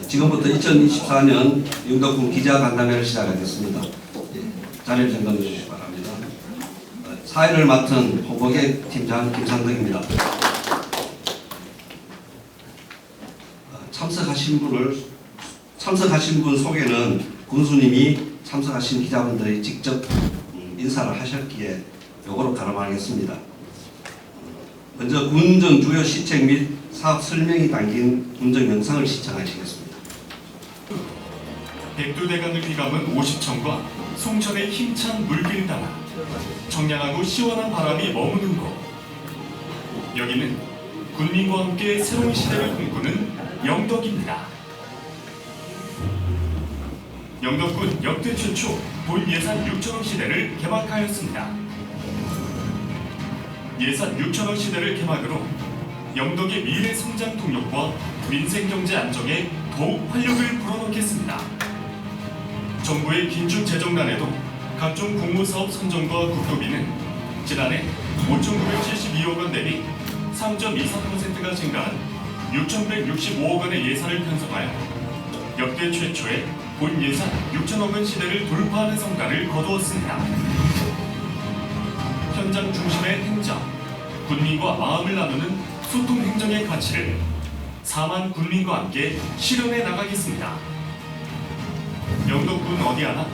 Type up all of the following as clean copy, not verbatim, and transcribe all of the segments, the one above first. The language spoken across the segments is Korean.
지금부터 2024년 영덕군 기자간담회를 시작하겠습니다. 자리를 점검해 주시기 바랍니다. 사회를 맡은 홍보계 팀장 김상덕입니다. 참석하신 분 소개는 군수님이 참석하신 기자분들이 직접 인사를 하셨기에 요거로 가름하겠습니다. 먼저 군정 주요 시책 및 사업 설명이 담긴 군정 영상을 시청하시겠습니다. 백두대간을 휘감은 50천과 송천의 힘찬 물길 따라 청량하고 시원한 바람이 머무는 곳. 여기는 군민과 함께 새로운 시대를 꿈꾸는 영덕입니다. 영덕군 역대 최초 본 예산 6천억 시대를 개막하였습니다. 예산 6천억 시대를 개막으로 영덕의 미래 성장 동력과 민생경제 안정에 더욱 활력을 불어넣겠습니다. 정부의 긴축 재정난에도 각종 공모사업 선정과 국토비는 지난해 5,972억 원 대비 3.24%가 증가한 6,165억 원의 예산을 편성하여 역대 최초의 본 예산 6천억 원 시대를 돌파하는 성과를 거두었습니다. 현장 중심의 행정, 군민과 마음을 나누는 소통 행정의 가치를 4만 군민과 함께 실현해 나가겠습니다. 영덕군 어디 하나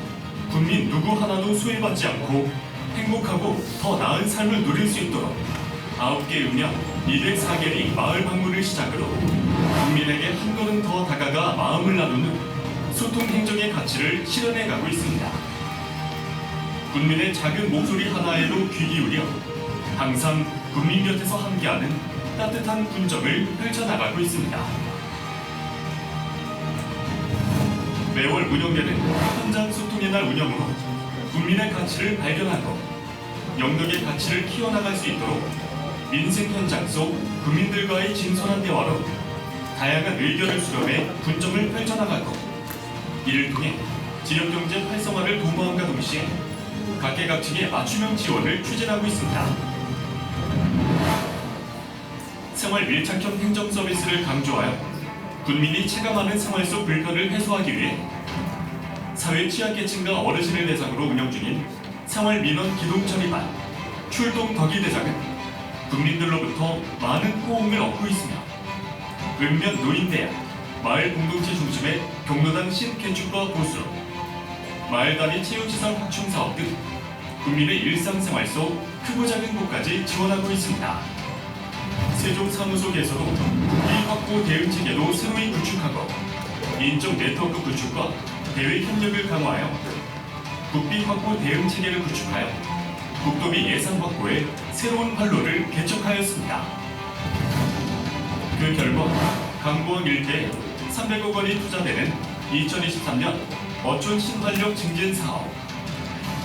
군민 누구 하나도 소외받지 않고 행복하고 더 나은 삶을 누릴 수 있도록 9개 읍면 204개리 마을 방문을 시작으로 국민에게 한 걸음 더 다가가 마음을 나누는 소통 행정의 가치를 실현해 가고 있습니다. 군민의 작은 목소리 하나에도 귀 기울여 항상 국민 곁에서 함께하는 따뜻한 군정을 펼쳐나가고 있습니다. 매월 운영되는 현장 소통의 날 운영으로 국민의 가치를 발견하고 영덕의 가치를 키워나갈 수 있도록 민생 현장 속 국민들과의 진솔한 대화로 다양한 의견을 수렴해 군정을 펼쳐나가고 이를 통해 지역경제 활성화를 도모함과 동시에 각계각층의 맞춤형 지원을 추진하고 있습니다. 생활 밀착형 행정 서비스를 강조하여 군민이 체감하는 생활 속 불편을 해소하기 위해 사회 취약계층과 어르신을 대상으로 운영 중인 생활민원 기동처리반 출동 덕이 대장은 국민들로부터 많은 호응을 얻고 있으며 읍면 노인대학, 마을 공동체 중심의 경로당 신개축과 보수, 마을 단위 체육시설 확충 사업 등 국민의 일상생활 속 크고 작은 곳까지 지원하고 있습니다. 세종사무소에서도 국비 확보 대응 체계도 새로이 구축하고 인적 네트워크 구축과 대외 협력을 강화하여 국비 확보 대응 체계를 구축하여 국도비 예산 확보에 새로운 활로를 개척하였습니다. 그 결과 강부원 일대에 300억 원이 투자되는 2023년 어촌 신활력 증진 사업,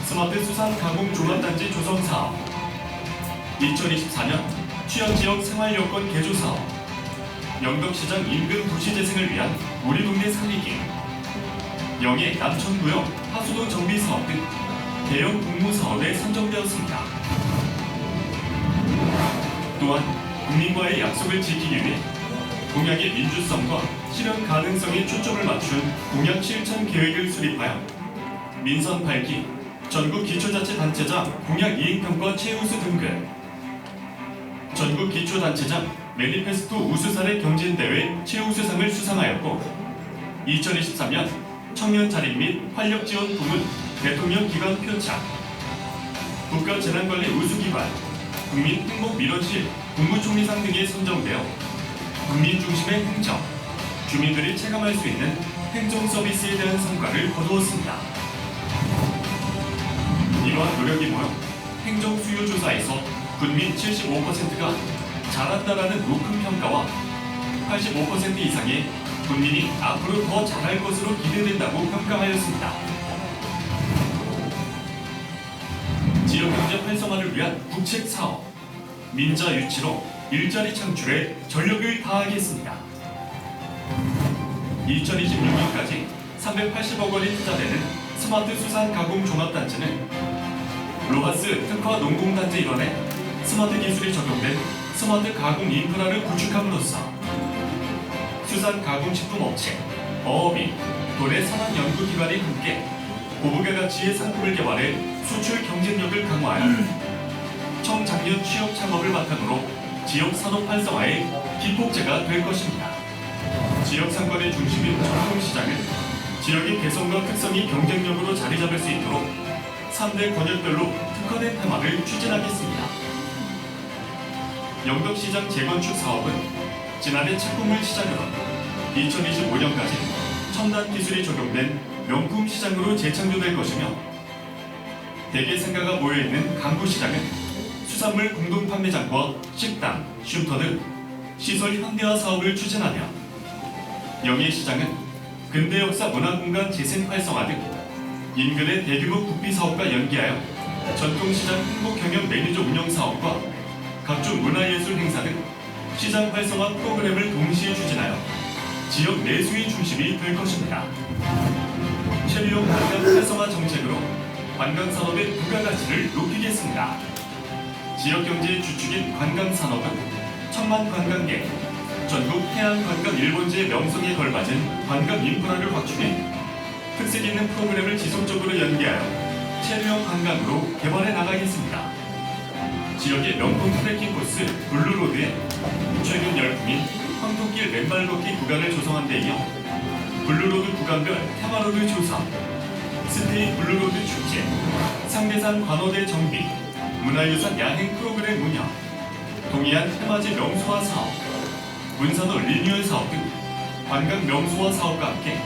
스마트 수산 가공 종합단지 조성 사업, 2024년 취약지역 생활여건 개조 사업, 영덕시장 인근 도시재생을 위한 우리 동네 살리기, 영해 남천구역 하수도 정비 사업 등 대형 공모사업에 선정되었습니다. 또한 국민과의 약속을 지키기 위해 공약의 민주성과 실현 가능성에 초점을 맞춘 공약 실천 계획을 수립하여 민선 8기 전국 기초자치단체장 공약 이행평가 최우수 등급, 전국 기초단체장 매니페스토 우수사례 경진대회 최우수상을 수상하였고 2023년 청년 자립 및 활력 지원 부문 대통령 기관 표창, 국가재난관리 우수기관, 국민행복민원실 국무총리상 등에 선정되어 국민 중심의 행정, 주민들이 체감할 수 있는 행정 서비스에 대한 성과를 거두었습니다. 이러한 노력이 모여 행정 수요 조사에서 군민 75%가 잘한다라는 높은 평가와 85% 이상의 군민이 앞으로 더 잘할 것으로 기대된다고 평가하였습니다. 지역경제 활성화를 위한 국책 사업, 민자 유치로 일자리 창출에 전력을 다하겠습니다. 2026년까지 380억 원이 투자되는 스마트 수산 가공 종합단지는 로하스 특화 농공단지 일원에 스마트 기술이 적용된 스마트 가공 인프라를 구축함으로써 수산 가공식품 업체, 어업인, 도내 산학연구기관이 함께 고부가 가치의 상품을 개발해 수출 경쟁력을 강화하여 청작년 취업 창업을 바탕으로 지역 산업 활성화의 기폭제가 될 것입니다. 지역 상권의 중심인 전통시장은 지역의 개성과 특성이 경쟁력으로 자리 잡을 수 있도록 3대 권역별로 특화된 테마를 추진하겠습니다. 영덕시장 재건축 사업은 지난해 착공을 시작으로 2025년까지 첨단 기술이 적용된 명품 시장으로 재창조될 것이며, 대개 상가가 모여있는 강구시장은 수산물 공동 판매장과 식당, 쉼터 등 시설 현대화 사업을 추진하며, 영예시장은 근대 역사 문화공간 재생 활성화 등 인근의 대규모 국비 사업과 연계하여 전통시장 행복 경영 매니저 운영 사업과 각종 문화예술 행사 등 시장 활성화 프로그램을 동시에 추진하여 지역 내수의 중심이 될 것입니다. 체류형 관광 활성화 정책으로 관광산업의 부가가치를 높이겠습니다. 지역 경제의 주축인 관광산업은 천만 관광객, 전국 해안관광 1번지의 명성에 걸맞은 관광 인프라를 확충해 특색 있는 프로그램을 지속적으로 연계하여 체류형 관광으로 개발해 나가겠습니다. 지역의 명품 트레킹 코스 블루로드에 최근 열풍인 황토길 맨발 걷기 구간을 조성한 데 이어 블루로드 구간별 테마로드 조성, 스테이 블루로드 축제, 상대산 관어대 정비, 문화유산 야행 프로그램 운영, 동해안 테마지 명소화 사업, 문산호 리뉴얼 사업 등 관광 명소화 사업과 함께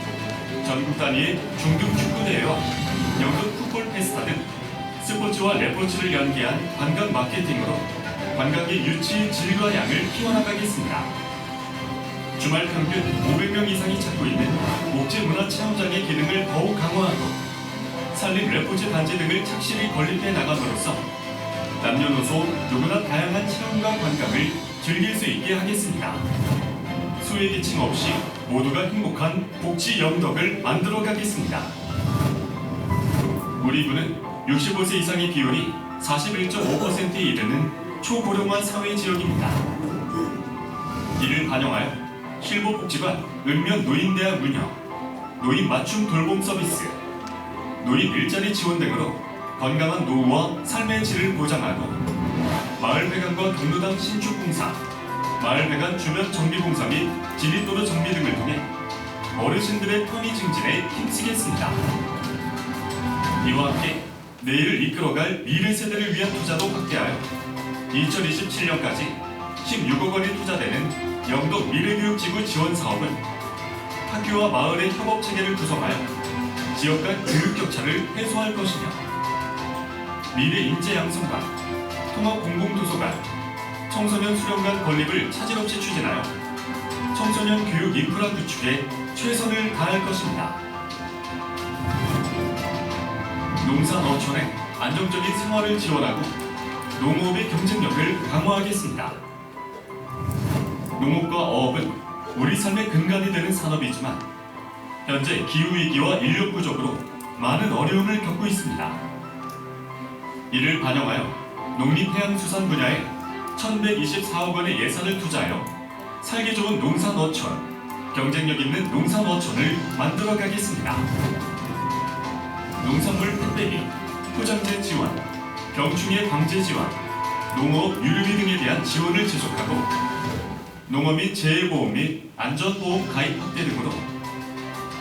전국 단위의 중등 축구대회와 영덕 풋볼 페스타 등 스포츠와 레포츠를 연계한 관광 마케팅으로 관광객 유치 질과 양을 키워나가겠습니다. 주말 평균 500명 이상이 찾고 있는 목재문화체험장의 기능을 더욱 강화하고 산림 레포츠 단지 등을 착실히 건립해 나감으로써 남녀노소 누구나 다양한 체험과 관광을 즐길 수 있게 하겠습니다. 소외계층 없이 모두가 행복한 복지 영덕을 만들어 가겠습니다. 우리 군은 65세 이상의 비율이 41.5%에 이르는 초고령화 사회 지역입니다. 이를 반영하여 실보복지관 읍면 노인대학 운영, 노인 맞춤 돌봄 서비스, 노인 일자리 지원 등으로 건강한 노후와 삶의 질을 보장하고 마을회관과 경로당 신축 공사, 마을회관 주변 정비 공사 및 진입도로 정비 등을 통해 어르신들의 편의 증진에 힘쓰겠습니다. 이와 함께 내일을 이끌어갈 미래 세대를 위한 투자도 확대하여 2027년까지 16억 원이 투자되는 영덕 미래교육지구 지원 사업은 학교와 마을의 협업 체계를 구성하여 지역 간 교육 격차를 해소할 것이며, 미래 인재 양성관, 통합 공공도서관, 청소년 수련관 건립을 차질 없이 추진하여 청소년 교육 인프라 구축에 최선을 다할 것입니다. 농산 어촌의 안정적인 생활을 지원하고 농업의 경쟁력을 강화하겠습니다. 농업과 어업은 우리 삶의 근간이 되는 산업이지만 현재 기후위기와 인력 부족으로 많은 어려움을 겪고 있습니다. 이를 반영하여 농림해양수산 분야에 1124억 원의 예산을 투자하여 살기 좋은 농산 어촌, 경쟁력 있는 농산 어촌을 만들어 가겠습니다. 농산물 택배비, 포장재 지원, 병충해 방제 지원, 농업 유류비 등에 대한 지원을 지속하고 농업 및 재해보험 및 안전보험 가입 확대 등으로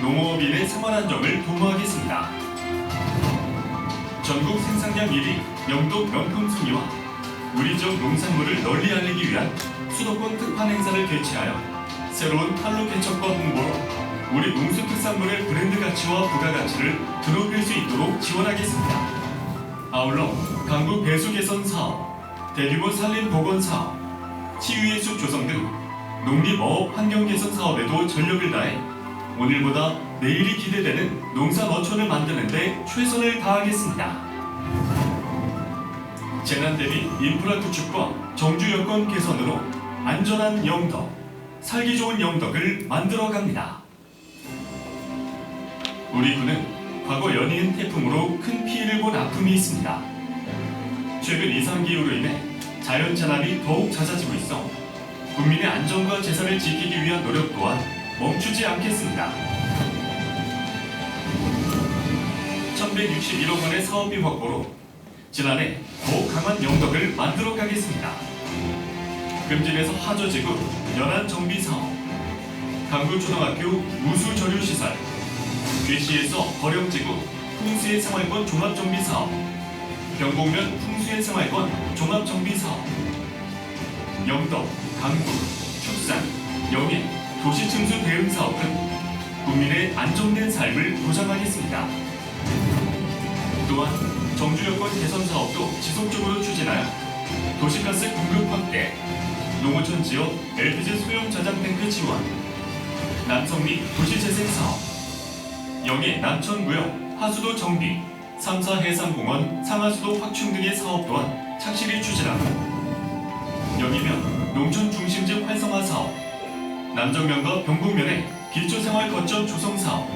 농업인의 생활 안정을 도모하겠습니다. 전국 생산량 1위 영덕 명품 순위와 우리 지역 농산물을 널리 알리기 위한 수도권 특판 행사를 개최하여 새로운 판로 개척과 홍보로 우리 농수특산물의 브랜드 가치와 부가가치를 드높일 수 있도록 지원하겠습니다. 아울러 강구 배수 개선 사업, 대규모 산림 복원 사업, 치유의 숲 조성 등 농림어업 환경 개선 사업에도 전력을 다해 오늘보다 내일이 기대되는 농산 어촌을 만드는 데 최선을 다하겠습니다. 재난 대비 인프라 구축과 정주 여건 개선으로 안전한 영덕, 살기 좋은 영덕을 만들어 갑니다. 우리 군은 과거 연이은 태풍으로 큰 피해를 본 아픔이 있습니다. 최근 이상기후로 인해 자연재난이 더욱 잦아지고 있어 국민의 안전과 재산을 지키기 위한 노력 또한 멈추지 않겠습니다. 1161억 원의 사업비 확보로 지난해 더욱 강한 영덕을 만들어 가겠습니다. 금진에서 하저지구 연안 정비 사업, 강구초등학교 우수 저류 시설, 괴시에서 거령지구 풍수의 생활권 종합 정비 사업, 경북면 풍수의 생활권 종합 정비 사업, 영덕, 강구, 축산, 영해 도시 층수 대응 사업은 국민의 안정된 삶을 보장하겠습니다. 또한 정주 여건 개선 사업도 지속적으로 추진하여 도시가스 공급 확대, 농어촌 지역 LPG 소형 저장 탱크 지원, 남성리 도시재생 사업, 영해 남천구역 하수도 정비, 3사 해상공원 상하수도 확충 등의 사업 또한 착실히 추진하고, 영이면 농촌 중심지 활성화 사업, 남정면과 병북면의 기초생활 거점 조성 사업,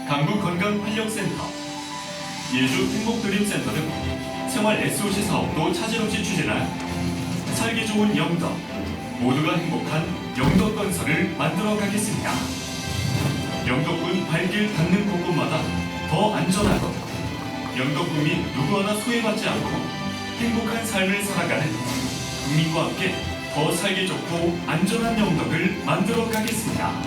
강북 건강 활력센터, 예주 행복드림센터 등 생활 SOC 사업도 차질 없이 추진하여 살기 좋은 영덕, 모두가 행복한 영덕 건설을 만들어 가겠습니다. 영덕군 발길 닿는 곳곳마다 더 안전하고 영덕군민 누구 하나 소외받지 않고 행복한 삶을 살아가는 국민과 함께 더 살기 좋고 안전한 영덕을 만들어 가겠습니다.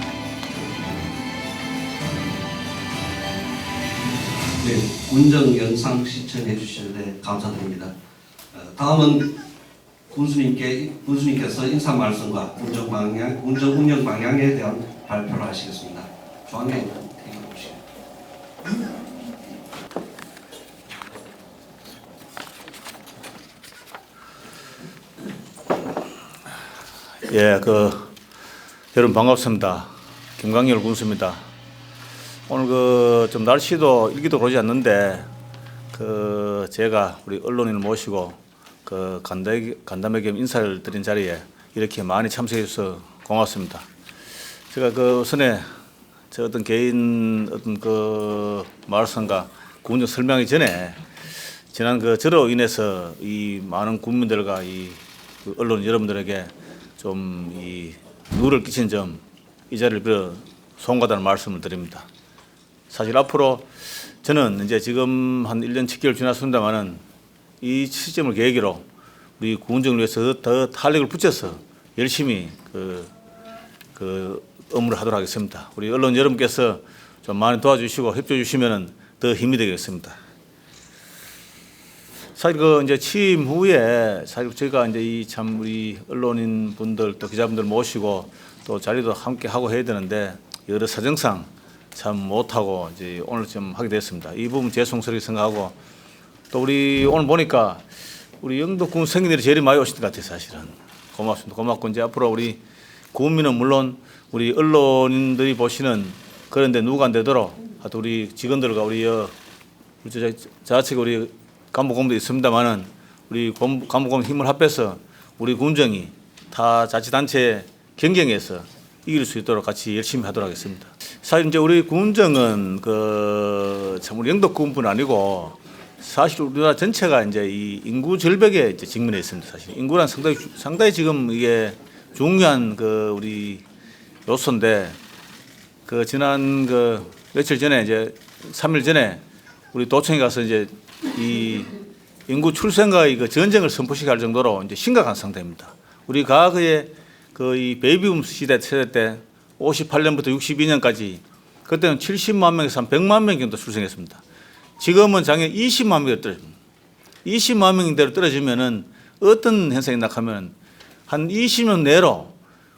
네, 군정 영상 시청해 주시는데 감사드립니다. 다음은 군수님께서 인사 말씀과 군정 운영 방향에 대한 발표를 하시겠습니다. 중앙에 대기해 주시죠. 예, 여러분 반갑습니다. 김광열 군수입니다. 오늘 좀 날씨도 일기도 그러지 않는데 제가 우리 언론인을 모시고 간담회 겸 인사를 드린 자리에 이렇게 많이 참석해 주셔서 고맙습니다. 제가 우선에 저 어떤 개인 말씀과 군정 설명하기 전에 지난 저로 인해서 이 많은 국민들과 언론 여러분들에게 좀 누를 끼친 점 이 자리를 빌어 송가다는 말씀을 드립니다. 사실 앞으로 저는 이제 지금 한 1년 7개월 지났습니다만은 이 시점을 계기로 우리 군정을 위해서 더 탄력을 붙여서 열심히 업무를 하도록 하겠습니다. 우리 언론 여러분께서 좀 많이 도와주시고 협조해 주시면은 더 힘이 되겠습니다. 사실 이제 취임 후에 사실 제가 이제 우리 언론인 분들 또 기자분들 모시고 또 자리도 함께 하고 해야 되는데 여러 사정상 참 못하고 이제 오늘 좀 하게 됐습니다. 이 부분 죄송스럽게 생각하고 또 우리 오늘 보니까 우리 영덕군 생인들이 제일 많이 오신 것 같아요. 사실은 고맙습니다. 고맙고 이제 앞으로 우리 국민은 물론 우리 언론인들이 보시는 그런데 누가 안 되도록 하여튼 우리 직원들과 우리 자치가 우리 간부공도 있습니다만은 우리 간부공 힘을 합해서 우리 군정이 타 자치단체 경쟁에서 이길 수 있도록 같이 열심히 하도록 하겠습니다. 사실 이제 우리 군정은 참 우리 영덕군뿐 아니고 사실 우리나라 전체가 이제 이 인구 절벽에 이제 직면해 있습니다. 사실 인구란 상당히 지금 이게 중요한 우리 요소인데 지난 며칠 전에 이제 3일 전에 우리 도청에 가서 이제 이 인구 출생과의 전쟁을 선포시켜 할 정도로 이제 심각한 상태입니다. 우리 과거에 이 베이비붐 세대 때 58년부터 62년까지 그때는 70만 명에서 한 100만 명 정도 출생했습니다. 지금은 작년 20만 명이 떨어집니다. 20만 명대로 떨어지면은 어떤 현상이 나타나면 한 20년 내로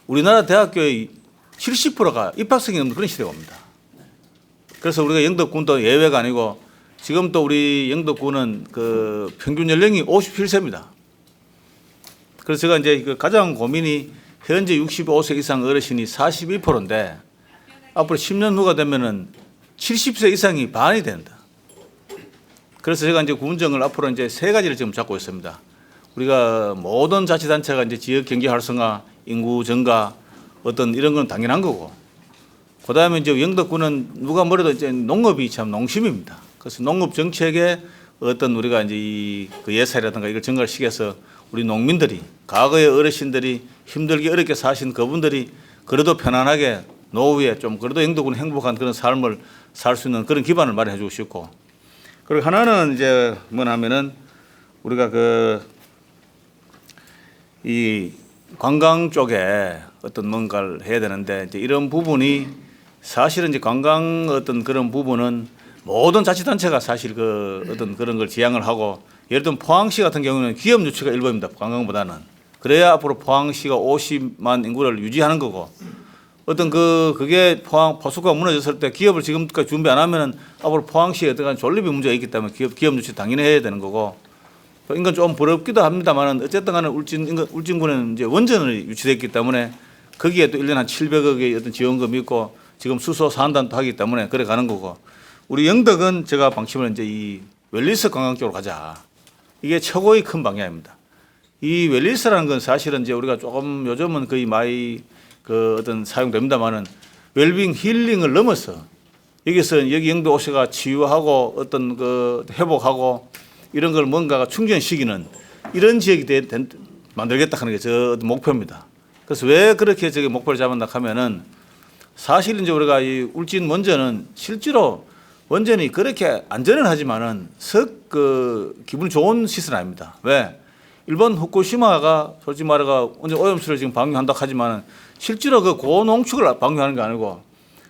우리나라 대학교의 70%가 입학생이 없는 그런 시대가 옵니다. 그래서 우리가 영덕군도 예외가 아니고 지금 또 우리 영덕군은 평균 연령이 57세입니다. 그래서 제가 이제 가장 고민이 현재 65세 이상 어르신이 42%인데 앞으로 10년 후가 되면은 70세 이상이 반이 된다. 그래서 제가 이제 군정을 앞으로 이제 3가지를 지금 잡고 있습니다. 우리가 모든 자치단체가 이제 지역 경제 활성화, 인구 증가 어떤 이런 건 당연한 거고, 그다음에 이제 영덕군은 누가 뭐래도 이제 농업이 참 농심입니다. 그래서 농업 정책에 어떤 우리가 이제 예산이라든가 이걸 증가를 시켜서 우리 농민들이 과거의 어르신들이 힘들게 어렵게 사신 그분들이 그래도 편안하게 노후에 좀 그래도 영도군 행복한 그런 삶을 살 수 있는 그런 기반을 마련해 주고 싶고, 그리고 하나는 이제 뭐냐면은 우리가 이 관광 쪽에 어떤 뭔가를 해야 되는데, 이제 이런 부분이 사실은 이제 관광 어떤 그런 부분은 모든 자치단체가 사실 그 어떤 그런 걸 지향을 하고, 예를 들면 포항시 같은 경우는 기업 유치가 일범입니다. 관광보다는. 그래야 앞으로 포항시가 50만 인구를 유지하는 거고, 어떤 그게 포항 포수가 무너졌을 때 기업을 지금까지 준비 안 하면은 앞으로 포항시에 어떤 존립이 문제가 있기 때문에 기업 유치 당연히 해야 되는 거고, 인간 좀 부럽기도 합니다만은 어쨌든 간에 울진군은 이제 원전을 유치됐기 때문에 거기에 또 1년에 한 700억의 어떤 지원금이 있고 지금 수소 산단도 하기 때문에 그래 가는 거고, 우리 영덕은 제가 방침을 이제 이 웰니스 관광 쪽으로 가자. 이게 최고의 큰 방향입니다. 이 웰니스라는 건 사실은 이제 우리가 조금 요즘은 거의 많이 그 어떤 사용됩니다만은 웰빙 힐링을 넘어서 여기서 여기 영도 오셔가 치유하고 어떤 그 회복하고 이런 걸 뭔가가 충전시키는 이런 지역이 만들겠다 하는 게 저 목표입니다. 그래서 왜 그렇게 저기 목표를 잡았나 하면은 사실 이제 우리가 이 울진 원전은 실제로 원전이 그렇게 안전은 하지만은 썩 기분 좋은 시설은 아닙니다. 왜? 일본 후쿠시마가 솔직히 말해가 원전 오염수를 지금 방류한다 하지만은 실제로 그 고농축을 방류하는 게 아니고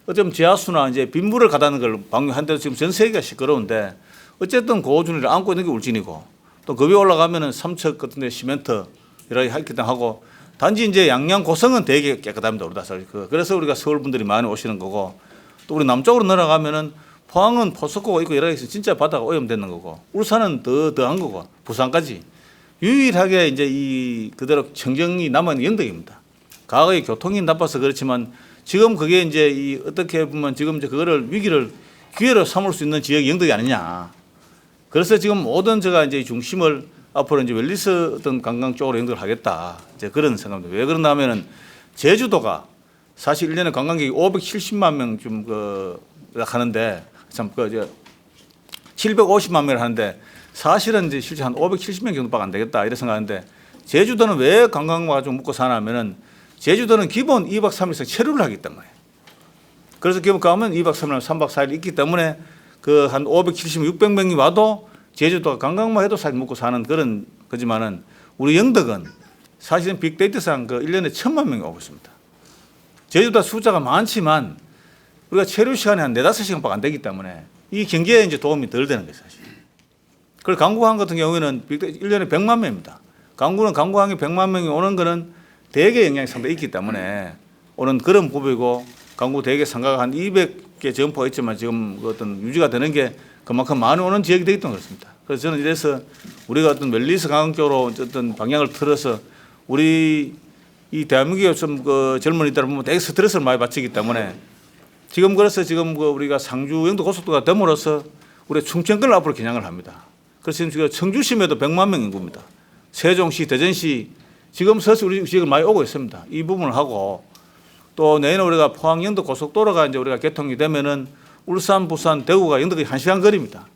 어쩌면 지하수나 이제 빗물을 가다는 걸 방류한데도 지금 전 세계가 시끄러운데, 어쨌든 고준위를 안고 있는 게 울진이고, 또 그 위에 올라가면은 삼척 같은 데 시멘트 이렇게 했기 때문에 하고, 단지 이제 양양 고성은 되게 깨끗합니다. 우리 다 그래서 우리가 서울 분들이 많이 오시는 거고, 또 우리 남쪽으로 내려가면은 포항은 포스코가 있고 여러 개 있어 진짜 바다가 오염되는 거고, 울산은 더한 거고, 부산까지 유일하게 이제 이 그대로 청정이 남은 영덕입니다. 과거에 교통이 나빠서 그렇지만 지금 그게 이제 이 어떻게 보면 지금 이제 그거를 위기를 기회로 삼을 수 있는 지역이 영덕이 아니냐. 그래서 지금 모든 제가 이제 중심을 앞으로 이제 웰니스 어떤 관광 쪽으로 연결을 하겠다. 이제 그런 생각입니다. 왜 그러냐 하면은 제주도가 사실 1년에 관광객이 570만 명 좀 하는데, 참 750만 명을 하는데 사실은 이제 실제 한 570명 정도밖에 안 되겠다 이렇게 생각하는데, 제주도는 왜 관광과 좀 묶고 사냐면은 제주도는 기본 2박 3일 이상 체류를 하기 때문에, 그래서 기본 가면 2박 3일, 3박 4일 있기 때문에 그 한 570, 600명이 와도 제주도가 관광만 해도 사실 먹고 사는 그런 거지만은, 우리 영덕은 사실은 빅데이터상 그 1년에 1000만 명이 오고 있습니다. 제주도 숫자가 많지만 우리가 체류 시간이 한 4-5시간밖에 안 되기 때문에 이 경기에 이제 도움이 덜 되는 거예요, 사실. 그리고 강구항 같은 경우에는 1년에 100만 명입니다. 강구항에 100만 명이 오는 거는 대개 영향이 상당히 있기 때문에 오는 그런 부분이고, 강구 대개 상가가 한 200개 점포가 있지만 지금 어떤 유지가 되는 게 그만큼 많이 오는 지역이 되기 때문에 그렇습니다. 그래서 저는 이래서 우리가 어떤 웰니스 관광 쪽으로 어떤 방향을 틀어서 우리 이 대한민국의 좀 젊은이들 보면 되게 스트레스를 많이 받치기 때문에 지금 그래서 지금 우리가 상주 영도 고속도로가 됨으로써 우리 충청권을 앞으로 겨냥을 합니다. 그래서 지금 청주시에도 100만 명 인구입니다. 세종시, 대전시 지금 서서 우리 지역을 많이 오고 있습니다. 이 부분을 하고, 또 내년 우리가 포항 영도 고속도로가 이제 우리가 개통이 되면은 울산, 부산, 대구가 영덕이 1시간 거리입니다.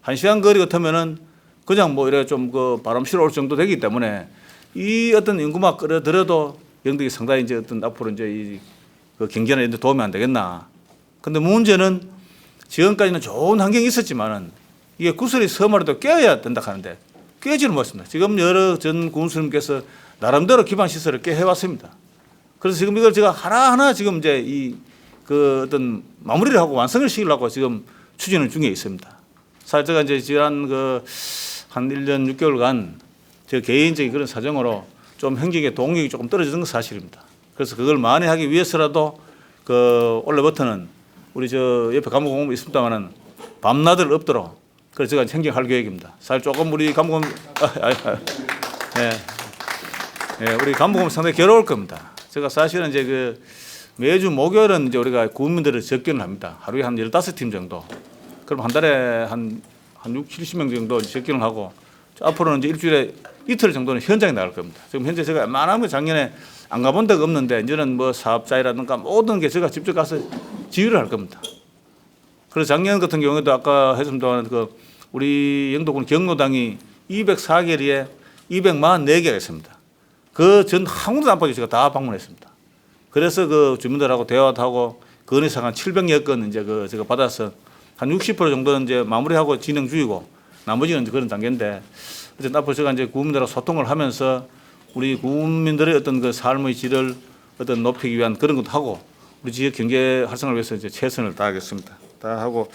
1시간 거리 같으면은 그냥 뭐 이래 좀 바람 실어 올 정도 되기 때문에 이 어떤 인구만 끌어들여도 영덕이 상당히 이제 어떤 앞으로 이제 이 경제나 이런 데 도움이 안 되겠나. 근데 문제는 지금까지는 좋은 환경이 있었지만은 이게 구슬이 서말에도 깨어야 된다 하는데 깨지를 못했습니다. 지금 여러 전 군수님께서 나름대로 기반 시설을 꽤 해왔습니다. 그래서 지금 이걸 제가 하나하나 지금 이제 어떤 마무리를 하고 완성을 시키려고 지금 추진을 중에 있습니다. 사실 제가 이제 지난 한 1년 6개월간 제 개인적인 그런 사정으로 좀 행정의 동력이 조금 떨어지는 건 사실입니다. 그래서 그걸 만회하기 위해서라도 올해부터는 우리 저 옆에 간부공무원 있습니다만은 밤낮을 없도록 그래서 제가 행정할 계획입니다. 사실 조금 우리 간부공무원 우리 간부공무원 상당히 괴로울 겁니다. 제가 사실은 이제 매주 목요일은 이제 우리가 국민들을 접견을 합니다. 하루에 한 15팀 정도. 그럼 한 달에 한 6, 70명 정도 접견을 하고, 앞으로는 이제 일주일에 이틀 정도는 현장에 나갈 겁니다. 지금 현재 제가 웬만하면 작년에 안 가본 데가 없는데 이제는 뭐 사업자라든가 모든 게 제가 직접 가서 지휘를 할 겁니다. 그래서 작년 같은 경우에도 아까 했습니다만 우리 영도군 경로당이 204개리에 244개가 있습니다. 그 전 한 군데도 안 빠지고 제가 다 방문했습니다. 그래서 그 주민들하고 대화도 하고 건의사항 한 700여 건 이제 그 제가 받아서 한 60% 정도는 이제 마무리하고 진행 중이고 나머지는 이제 그런 단계인데 어쨌든 앞으로 제가 이제 구민들하고 소통을 하면서 우리 구민들의 어떤 그 삶의 질을 어떤 높이기 위한 그런 것도 하고 우리 지역 경제 활성화를 위해서 이제 최선을 다하겠습니다. 다 하고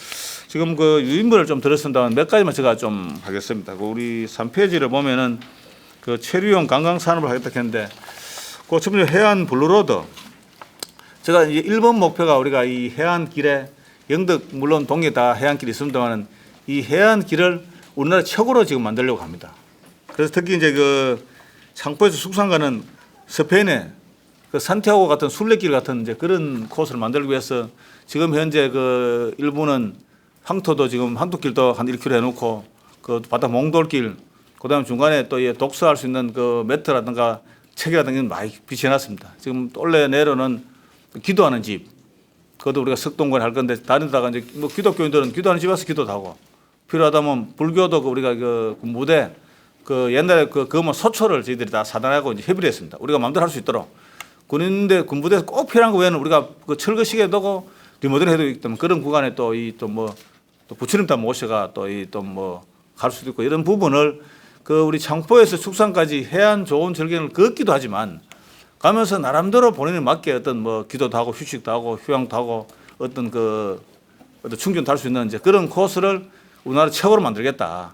지금 그 유인물을 좀 들었습니다만 몇 가지만 제가 좀 하겠습니다. 그 우리 3페이지를 보면은 그 체류용 관광 산업을 하겠다 했는데 그 첫 번째 해안 블루로드 제가 이제 1번 목표가 우리가 이 해안길에 영덕 물론 동해 다 해안길이 있습니다만은 이 해안길을 우리나라 최고로 지금 만들려고 합니다. 그래서 특히 이제 그 창포에서 숙산 가는 서편에 그 산티아고 같은 순례길 같은 이제 그런 코스를 만들기 위해서 지금 현재 그 일부는 황토도 지금 황토길도 한 1km 해놓고 그 바다 몽돌길 그다음에 중간에 또 독서할 수 있는 그 매트라든가 책이라든가 많이 비치해놨습니다. 지금 원래 내로는 기도하는 집 그것도 우리가 석동관에 할 건데 다른 데다가 이제 뭐 기독교인들은 기도하는 집 와서 기도도 하고 필요하다면 불교도 그 우리가 그 무대 그 옛날에 그뭐 소초를 저희들이 다 사단하고 이제 협의를 했습니다. 우리가 마음대로 할 수 있도록 군인대 군부대에서 꼭 필요한 거 외에는 우리가 그 철거 시계에 두고 리모델 해도 있기 때문에 그런 구간에 또 이 또 뭐 또 부처님 다 모셔가 또 이 또 뭐 갈 수도 있고 이런 부분을 그 우리 창포에서 숙산까지 해안 좋은 절경을 걷기도 하지만 가면서 나름대로 본인에 맞게 어떤 뭐 기도도 하고 휴식도 하고 휴양도 하고 어떤 그 어떤 충전도 할 수 있는 이제 그런 코스를 우리나라 최고로 만들겠다.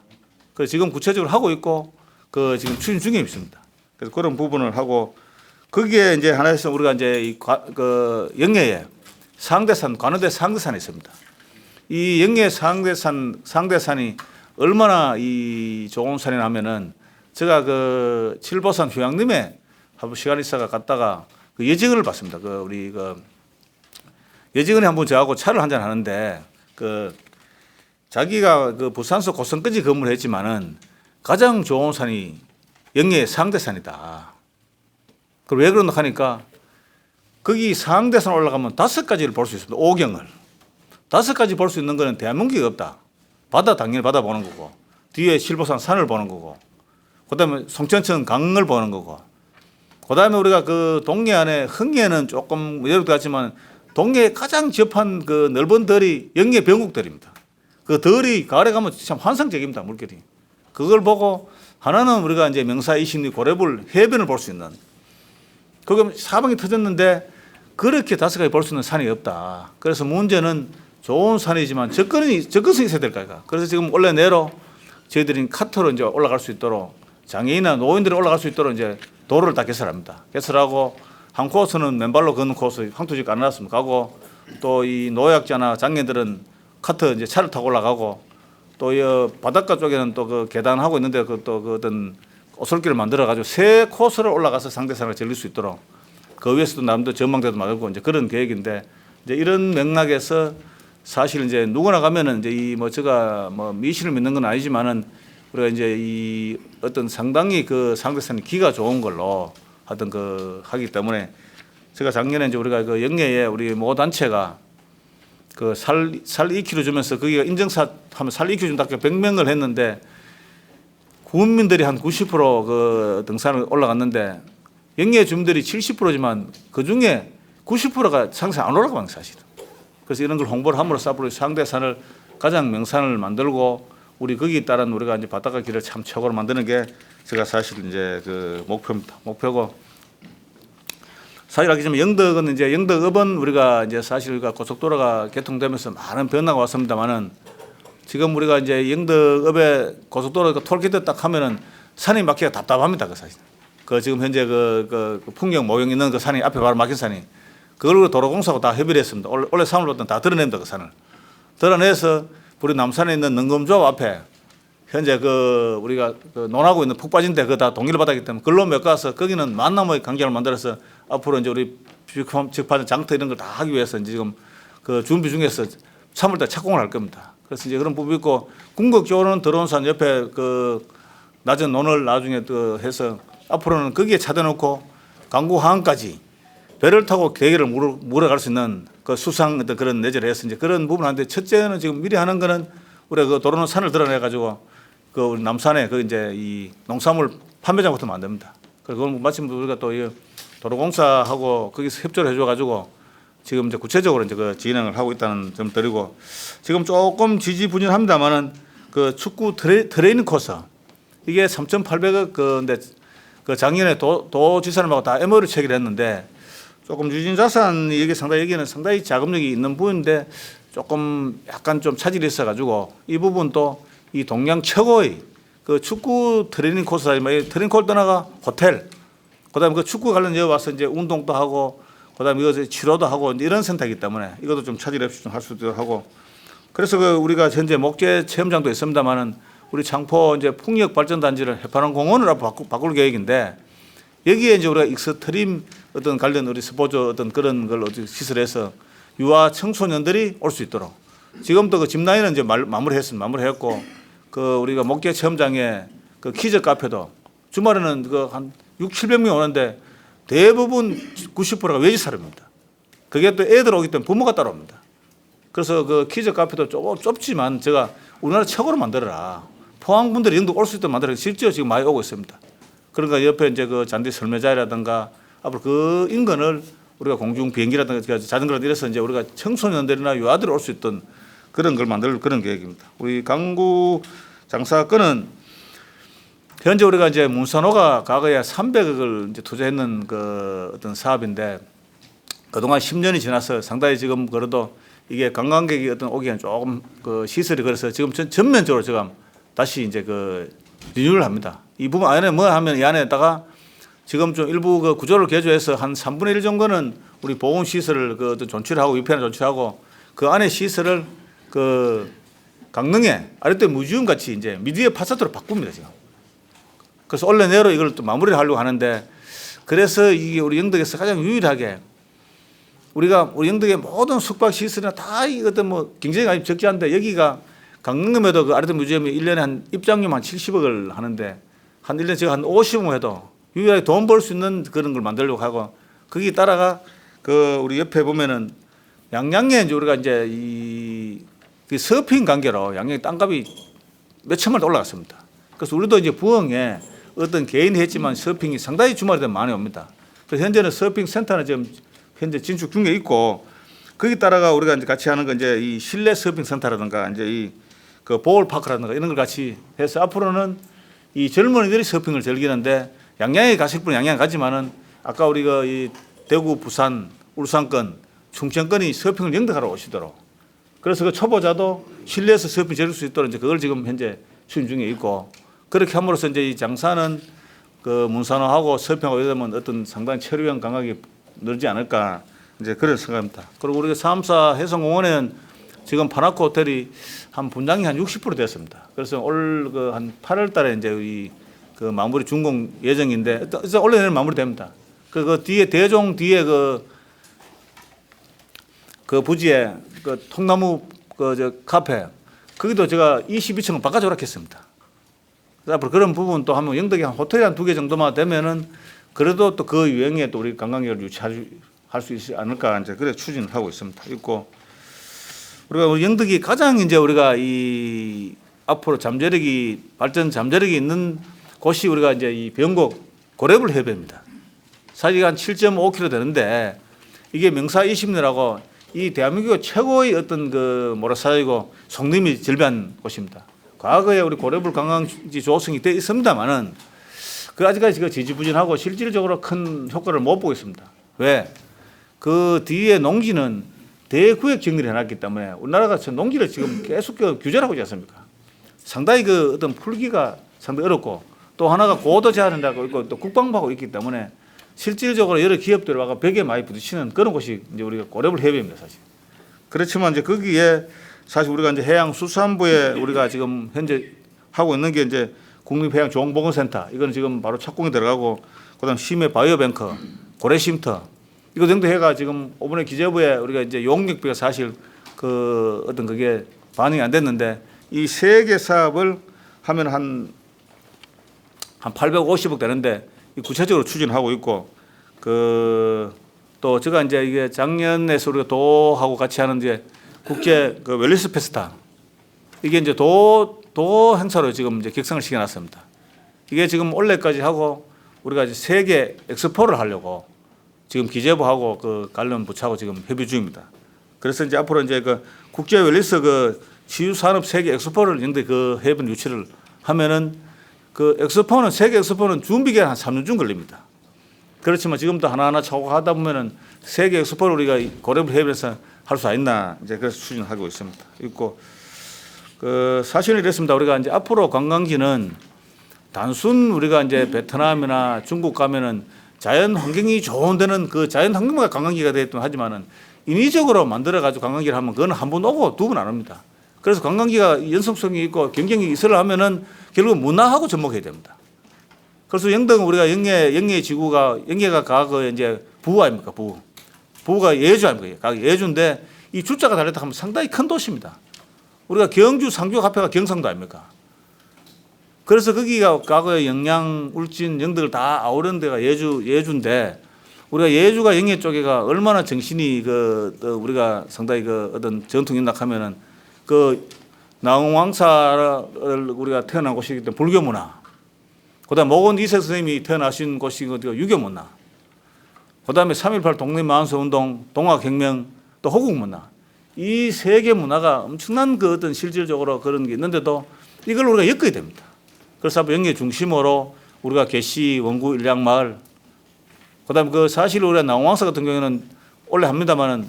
그래서 지금 구체적으로 하고 있고 그 지금 추진 중에 있습니다. 그래서 그런 부분을 하고 거기에 이제 하나에서 우리가 이제 그 영예에 상대산 관우대 상대산이 있습니다. 이 영예 상대산이 얼마나 이 좋은 산이냐 하면은 제가 그 칠보산 휴양림에 한번 시간 있어가 갔다가 그 예직원을 봤습니다. 그 우리 그 예직원이 한번 저하고 차를 한잔 하는데 그 자기가 그 부산서 고성까지 근무를 했지만은 가장 좋은 산이 영예 상대산이다. 그리고 왜 그런가 하니까 거기 상대산 올라가면 5가지를 볼 수 있습니다. 오경을 5가지 볼 수 있는 거는 대한민국이 없다. 바다 당연히 바다 보는 거고 뒤에 실보산 산을 보는 거고 그다음에 송천천 강을 보는 거고 그다음에 우리가 그 동해안에 흥해는 조금 여러분도 같지만 동해에 가장 접한 그 넓은 덜이 영해 병국들입니다. 그 덜이 가을에 가면 참 환상적입니다. 물결이. 그걸 보고 하나는 우리가 이제 명사 이신리 고래불 해변을 볼 수 있는 그거 사방이 터졌는데 그렇게 5가지 볼 수 있는 산이 없다. 그래서 문제는 좋은 산이지만 접근성이 있어야 될 거야. 그래서 지금 원래 내로 저희들이 카터로 이제 올라갈 수 있도록 장애인이나 노인들이 올라갈 수 있도록 이제 도로를 다 개설합니다. 개설하고 한 코스는 맨발로 걷는 코스 황토집 깔아놨으면 가고 또 이 노약자나 장애인들은 카터 이제 차를 타고 올라가고 또 이 바닷가 쪽에는 또 그 계단하고 있는데 그 또 그 어떤 오솔길을 만들어 가지고 새 코스를 올라가서 상대산을 즐길 수 있도록 그 위에서도 남도 전망대도 만들고 이제 그런 계획인데 이제 이런 맥락에서 사실 이제 누구나 가면은 이제 이 뭐 제가 뭐 미신을 믿는 건 아니지만은 우리가 이제 이 어떤 상당히 그 상대산이 기가 좋은 걸로 하던 그 하기 때문에 제가 작년에 이제 우리가 그 영예에 우리 모 단체가 그 살 2kg 주면서 거기가 인증사 하면 살 2kg 준다고 100명을 했는데 국민들이 한 90% 등산을 올라갔는데 영예 주민들이 70%지만 그 중에 90%가 상상 안 올라가는 사실은. 그래서 이런 걸 홍보를 함으로써 앞으로 상대산을 가장 명산을 만들고 우리 거기에 따른 우리가 이제 바닷가 길을 참 최고로 만드는 게 제가 사실 이제 그 목표고 사실 하기지만 영덕은 이제 영덕읍은 우리가 이제 사실 우리가 고속도로가 개통되면서 많은 변화가 왔습니다만은 지금 우리가 이제 영덕읍에 고속도로 톨게이트 딱 하면은 산이 막히기가 답답합니다. 그 사실. 그 지금 현재 그 풍경 모형 있는 그 산이 앞에 바로 막힌 산이 그걸 도로공사하고 다 협의를 했습니다. 원래 산을 놓던 다 드러냅니다. 그 산을. 드러내서 우리 남산에 있는 능검조합 앞에 현재 그 우리가 그 논하고 있는 푹 빠진 데 그거 다 동의를 받았기 때문에 글로 몇 가서 거기는 만나무의 강경을 만들어서 앞으로 이제 우리 직파는 장터 이런 걸 다 하기 위해서 이제 지금 그 준비 중에서 3월달 착공을 할 겁니다. 그래서 이제 그런 부분이 있고 궁극적으로는 들어온산 옆에 그 낮은 논을 나중에 또 해서 앞으로는 거기에 차대놓고 강구 하항까지 배를 타고 계기를 물어갈 수 있는 그 수상 어떤 그런 내재를 해서 이제 그런 부분한테 첫째는 지금 미리 하는 거는 우리가 그 도로는 산을 드러내 가지고 그 우리 남산에 그 이제 이 농산물 판매장부터 만듭니다. 그리고 마침 우리가 또 도로공사하고 거기서 협조를 해줘가지고 지금 이제 구체적으로 이제 그 진행을 하고 있다는 점 드리고 지금 조금 지지부진합니다만은 그 축구 트레이닝 코스 이게 3,800억 근데 그 작년에 도지사님하고 다 MOU를 체결 했는데 조금 유진자산이 여기 상당히 여기는 상당히 자금력이 있는 부분인데 조금 약간 좀 차질이 있어가지고 이 부분도 이 동양 최고의 그 축구 트레이닝 코스다 트레이닝 코스 떠나가 호텔 그다음에 그 축구 관련 여기 와서 이제 운동도 하고 그다음에 이거 치료도 하고 이런 센터이기 때문에 이것도 좀 차질 없이 좀 할 수도 하고 그래서 그 우리가 현재 목재 체험장도 있습니다만은 우리 창포 이제 풍력 발전 단지를 해파람 공원을 앞으로 바꿀 계획인데 여기에 이제 우리가 익스트림 어떤 관련 우리 스포츠 어떤 그런 걸 어디 시설해서 유아 청소년들이 올 수 있도록 지금도 그 짚라인은 이제 마무리했고 그 우리가 목재 체험장에 그 키즈 카페도 주말에는 그 한 600~700명이 오는데 대부분 90%가 외지 사람입니다. 그게 또 애들 오기 때문에 부모가 따라옵니다. 그래서 그 키즈 카페도 조금 좁지만 제가 우리나라 최고로 만들어라. 포항 분들이 영도 올 수 있도록 만들어 실제로 지금 많이 오고 있습니다. 그러니까 옆에 이제 그 잔디 설매자리라든가 앞으로 그 인근을 우리가 공중 비행기라든가 자전거라든가 이래서 이제 우리가 청소년들이나 유아들이 올 수 있던 그런 걸 만들 그런 계획입니다. 우리 강구 장사건은 현재 우리가 이제 문산호가 과거에 300억을 이제 투자했는 그 어떤 사업인데 그동안 10년이 지나서 상당히 지금 그래도 이게 관광객이 어떤 오기에는 조금 그 시설이 그래서 지금 전면적으로 지금 다시 이제 그 리뉴얼을 합니다. 이 부분 안에 뭐 하면 이 안에다가 지금 좀 일부 그 구조를 개조해서 한 3분의 1 정도는 우리 보온 시설을 그 어떤 존치하고 위편을 존치하고 그 안에 시설을 그 강릉에 아래때 뮤지엄 같이 이제 미디어 파사트로 바꿉니다 지금. 그래서 올해 내로 이걸 또 마무리를 하려고 하는데 그래서 이게 우리 영덕에서 가장 유일하게 우리가 우리 영덕의 모든 숙박 시설이나 다 어떤 뭐 경쟁이 아주 적지 않은데 여기가 강릉에도 그 아래때 뮤지엄이 1년에 한 입장료 한 70억을 하는데 한 1년에 제가 한 50억 해도 유일하게 돈 벌 수 있는 그런 걸 만들려고 하고 거기 따라가 그 우리 옆에 보면은 양양에 이제 우리가 이제 이 서핑 관계로 양양 땅값이 몇 천만 원 올라갔습니다. 그래서 우리도 이제 부엉에 어떤 개인이 했지만 서핑이 상당히 주말에 되면 많이 옵니다. 그래서 현재는 서핑 센터는 지금 현재 진축 중에 있고 거기 따라가 우리가 이제 같이 하는 건 이제 이 실내 서핑 센터라든가 이제 이 그 보울 파크라든가 이런 걸 같이 해서 앞으로는 이 젊은이들이 서핑을 즐기는데 양양에 가실 분은 양양 가지만은 아까 우리가 이 대구, 부산, 울산권, 충청권이 서핑을 영덕하러 오시도록 그래서 그 초보자도 실내에서 서핑 즐길 수 있도록 이제 그걸 지금 현재 추진 중에 있고 그렇게 함으로써 이제 이 장사는 그 문산호하고 서평하고 이러면 어떤 상당히 체류형 감각이 늘지 않을까 이제 그런 생각입니다. 그리고 우리가 3사 해성공원에는 지금 파나코 호텔이 한 분양이 한 60% 됐습니다. 그래서 올 그 한 8월달에 이제 이 그 마무리 준공 예정인데 일단 원래 내일 마무리됩니다. 그 뒤에 대종 뒤에 그 부지에 그 통나무 그 저 카페 거기도 제가 22층을 바꿔주라 했습니다. 앞으로 그런 부분 또 하면 영덕에 한 호텔이 한 2개 정도만 되면은 그래도 또 그 유형에 또 우리 관광객을 유치할 수 있지 않을까 이제 그래 추진을 하고 있습니다. 있고 우리가 우리 영덕이 가장 이제 우리가 이 앞으로 발전 잠재력이 있는 곳이 우리가 이제 이 병곡 고래불 해변입니다. 사실 한 7.5km 되는데 이게 명사 20년이라고 이 대한민국 최고의 어떤 그 모래사장이고 송림이 절비한 곳입니다. 과거에 우리 고래불 관광지 조성이 돼 있습니다만은 그 아직까지 그 지지부진하고 실질적으로 큰 효과를 못 보고 있습니다. 왜? 그 뒤에 농지는 대구역 정리를 해놨기 때문에 우리나라가 농지를 지금 계속 규제를 하고 있지 않습니까? 상당히 그 어떤 풀기가 상당히 어렵고 또 하나가 고도 제한이라고 있고 또 국방부하고 있기 때문에 실질적으로 여러 기업들이 와가 벽에 많이 부딪히는 그런 곳이 이제 우리가 고래불 해변입니다, 사실. 그렇지만 이제 거기에 사실 우리가 이제 해양수산부에 우리가 지금 현재 하고 있는 게 이제 국립해양조홍보건센터 이건 지금 바로 착공이 들어가고 그다음 심해 바이오뱅크, 고래쉼터 이거 정도 해가 지금 이번에 기재부에 우리가 이제 용역비가 사실 그 어떤 그게 반영이 안 됐는데 이 세 개 사업을 하면 한 850억 되는데 구체적으로 추진하고 있고 또 제가 이제 이게 작년에서 우리가 도하고 같이 하는 이제 국제 그 웰리스 페스타 이게 이제 도 행사로 지금 이제 격상을 시켜놨습니다. 이게 지금 올해까지 하고 우리가 이제 세계 엑스포를 하려고 지금 기재부하고 그 관련 부처하고 지금 협의 중입니다. 그래서 이제 앞으로 이제 그 국제 웰리스 그 치유산업 세계 엑스포를 영대 그 해변 유치를 하면은 그 엑스포는 세계 엑스포는 준비 기간 한 3년 걸립니다. 그렇지만 지금도 하나하나 차고 하다 보면은 세계 엑스포를 우리가 고려부 해변에서 할 수 있나 이제 그래서 추진하고 있습니다. 있고 그 사실은 이랬습니다. 우리가 이제 앞으로 관광지는 단순 우리가 이제 베트남이나 중국 가면은 자연 환경이 좋은 데는 그 자연 환경만 관광지가 되었든 하지만은 인위적으로 만들어 가지고 관광지를 하면 그건 한 번 오고 두 번 안 옵니다. 그래서 관광지가 연속성이 있고 경쟁이 있으려 하면은 결국 문화하고 접목해야 됩니다. 그래서 영덕은 우리가 영예 지구가 영예가 과거 이제 부호 아닙니까 부가 예주 아닙니까 예주인데 이 주자가 달렸다 하면 상당히 큰 도시입니다. 우리가 경주 상주 합해가 경상도 아닙니까? 그래서 거기가 과거에 영양 울진 영덕을 다 아우르는 데가 예주인데 우리가 예주가 영예 쪽에가 얼마나 정신이 우리가 상당히 어떤 전통이 낙하면은 그 나홍왕사를 우리가 태어난 곳이기 때문에 불교 문화, 그다음 모건 이세 선생님이 태어나신 곳이 유교 문화, 그다음에 3.18 독립만세 운동, 동학혁명, 또 호국 문화, 이 세 개 문화가 엄청난 그 어떤 실질적으로 그런 게 있는데도 이걸 우리가 엮어야 됩니다. 그래서 앞으로 영예 중심으로 우리가 계시, 원구, 일량마을, 그다음 그 사실 우리가 나홍왕사 같은 경우에는 원래 합니다만은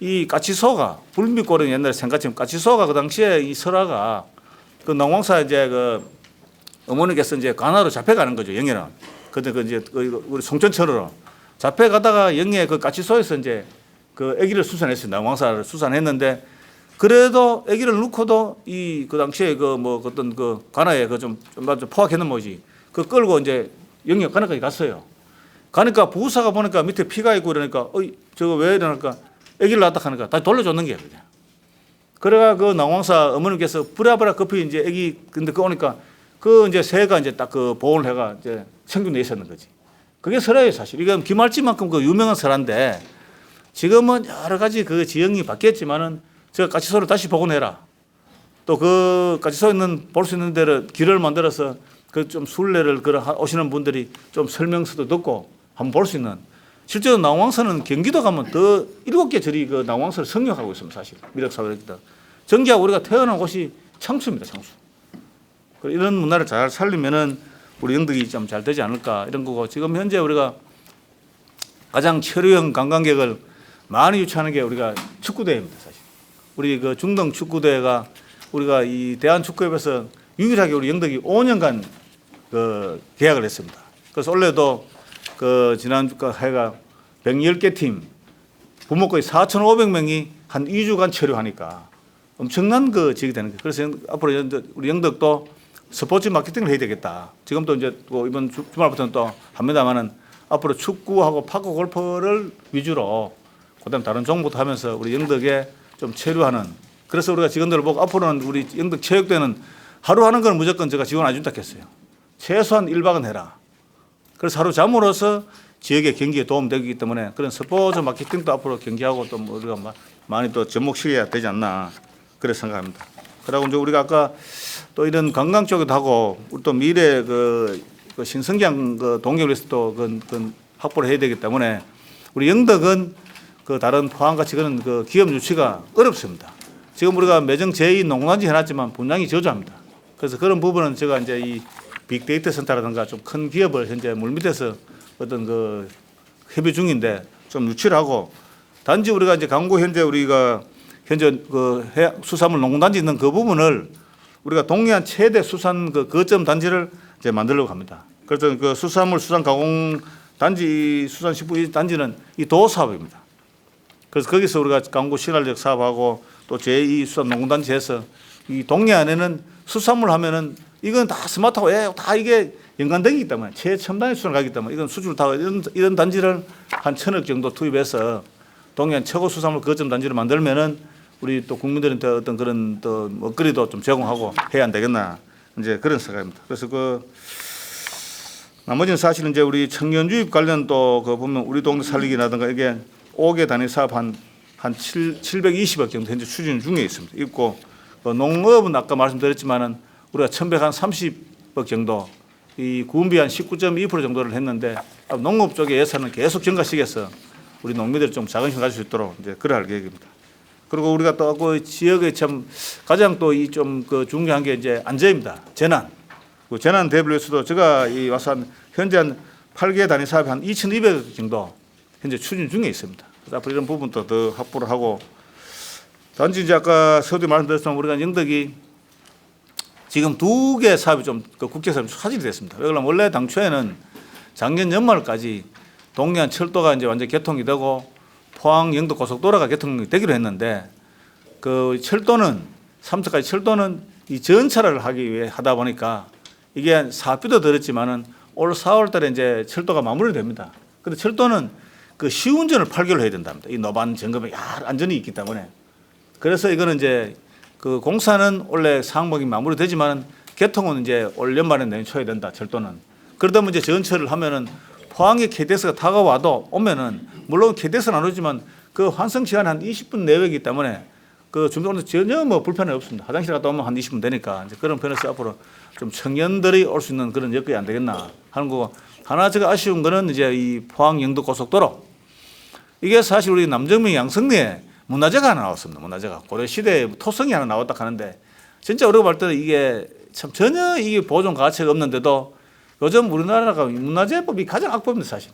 이 까치소가 불미골은 옛날에 생각처럼 까치소가 그 당시에 이 설화가 그 나홍왕사 이제 그 어머니께서 이제 관하로 잡혀가는 거죠 영예는. 그때 그 이제 우리 송천천으로 잡혀가다가 영예 그 까치소에서 이제 그 아기를 수산했어요. 나홍왕사를 수산했는데 그래도 아기를 놓고도 이 그 당시에 그 뭐 어떤 그 관하에 그 좀 포악했는 뭐지 그 끌고 이제 영예 관하까지 갔어요. 가니까 부사가 보니까 밑에 피가 있고 이러니까 저거 왜 이러니까 아기를 낳았다 하니까 다시 돌려줬는 게 그냥. 그래가 그 나홍왕사 어머니께서 부랴부랴 급히 이제 아기 근데 그 오니까 그 이제 새가 이제 딱 그 보호를 해가 이제 생존돼 있었는 거지. 그게 설화예요 사실. 이건 기말지만큼 그 유명한 설화인데 지금은 여러 가지 그 지형이 바뀌었지만은 저 까치소를 다시 복원해라. 또 그 까치소 있는 볼 수 있는 데를 길을 만들어서 그 좀 순례를 오시는 분들이 좀 설명서도 듣고 한번 볼 수 있는. 실제로 나홍왕사는 경기도 가면 더 7개 절이 그 나홍왕사를 성역하고 있습니다 사실. 미륵사회입니다. 정기하고 우리가 태어난 곳이 창수입니다 창수. 이런 문화를 잘 살리면은 우리 영덕이 좀 잘 되지 않을까 이런 거고 지금 현재 우리가 가장 체류형 관광객을 많이 유치하는 게 우리가 축구대회입니다 사실. 우리 그 중등 축구대회가 우리가 이 대한축구협에서 유일하게 우리 영덕이 5년간 그 계약을 했습니다. 그래서 올해도 그 지난 해가 110개 팀 부모거의 4,500명이 한 2주간 체류하니까 엄청난 그 지역이 되는 거예요. 그래서 앞으로 우리 영덕도 스포츠 마케팅을 해야 되겠다. 지금도 이제 이번 주말부터는 또 합니다만은 앞으로 축구하고 파크 골프를 위주로 그다음 다른 종목도 하면서 우리 영덕에 좀 체류하는. 그래서 우리가 직원들을 보고 앞으로는 우리 영덕 체육대는 하루 하는 건 무조건 제가 지원 안 준다 했어요. 최소한 1박은 해라. 그래서 하루 잠으로써 지역의 경기에 도움되기 때문에 그런 스포츠 마케팅도 앞으로 경기하고 또 우리가 많이 또 접목시켜야 되지 않나 그래 생각합니다. 그리고 이제 우리가 아까 또 이런 관광 쪽에도 하고 우리 또 미래 그 신성장 그 동력을 위해서 또 그 확보를 해야 되기 때문에 우리 영덕은 그 다른 포항같이 그런 그 기업 유치가 어렵습니다. 지금 우리가 매정 제2 농단지 해놨지만 분량이 저조합니다. 그래서 그런 부분은 제가 이제 이 빅데이터 센터라든가 좀 큰 기업을 현재 물밑에서 어떤 그 협의 중인데 좀 유치를 하고 단지 우리가 이제 강구 현재 우리가 현재 그 수산물 농단지 있는 그 부분을 우리가 동해안 최대 수산 그 거점 단지를 이제 만들려고 합니다. 그래서 그 수산물 수산 가공 단지 수산식품 단지는 이 도 사업입니다. 그래서 거기서 우리가 강구 신활력 사업하고 또 제2 수산 농단지에서 이 동해안에는 수산물 하면은 이건 다 스마트하고 다 이게 연관되기 때문에 최첨단의 수준을 가기 때문에 이건 수출 다 이런 단지를 한 1,000억 정도 투입해서 동해안 최고 수산물 거점 단지를 만들면은 우리 또 국민들한테 어떤 그런 또 먹거리도 좀 제공하고 해야 안 되겠나 이제 그런 생각입니다. 그래서 그 나머지는 사실은 이제 우리 청년 주입 관련 또 그 보면 우리 동네 살리기라든가 이게 5개 단위 사업 한 720억 정도 현재 추진 중에 있습니다. 있고 그 농업은 아까 말씀드렸지만은 우리가 1,130억 정도 이 구분비 한 19.2% 정도를 했는데 농업 쪽의 예산은 계속 증가시켜서 우리 농민들이 좀 자긍심 가질 수 있도록 이제 그래 할 계획입니다. 그리고 우리가 또 그 지역에 참 가장 또 이 좀 그 중요한 게 이제 안전입니다. 재난. 그 재난 대비를 위해서도 제가 이 와서 현재 한 8개 단위 사업이 한 2,200억 정도 현재 추진 중에 있습니다. 그래서 앞으로 이런 부분도 더 확보를 하고 단지 이제 아까 서두에 말씀드렸지만 우리가 영덕이 지금 2개 사업이 좀 그 국제 사업이 차질이 됐습니다. 왜 그러면 원래 당초에는 작년 연말까지 동해안 철도가 이제 완전 개통이 되고 포항 영덕 고속도로가 개통이 되기로 했는데 그 철도는 3차까지 철도는 이 전철을 하기 위해 하다 보니까 이게 사업비도 들었지만은 올 4월달에 이제 철도가 마무리됩니다. 근데 철도는 그 시운전을 8개월 해야 된답니다. 이 노반 점검에 안전이 있기 때문에. 그래서 이거는 이제 그 공사는 원래 상반기 마무리되지만 개통은 이제 올 연말에 내년 초에 된다. 철도는. 그러다 보면 이제 전철을 하면은 포항에 KTX가 다가와도 오면은 물론 KTX는 안 오지만 그 환승 시간 한 20분 내외이기 때문에 그 준비하는데 전혀 뭐 불편이 없습니다. 화장실 갔다 오면 한 20분 되니까 이제 그런 편에서 앞으로 좀 청년들이 올 수 있는 그런 여건이 안 되겠나 하는 거고 하나 제가 아쉬운 거는 이제 이 포항 영덕 고속도로 이게 사실 우리 남정명 양성리에 문화재가 하나 나왔습니다. 문화재가 고려 시대에 토성이 하나 나왔다 하는데 진짜 우리가 볼 때는 이게 참 전혀 이게 보존 가치가 없는데도 요즘 우리나라가 문화재법이 가장 악법입니다, 사실.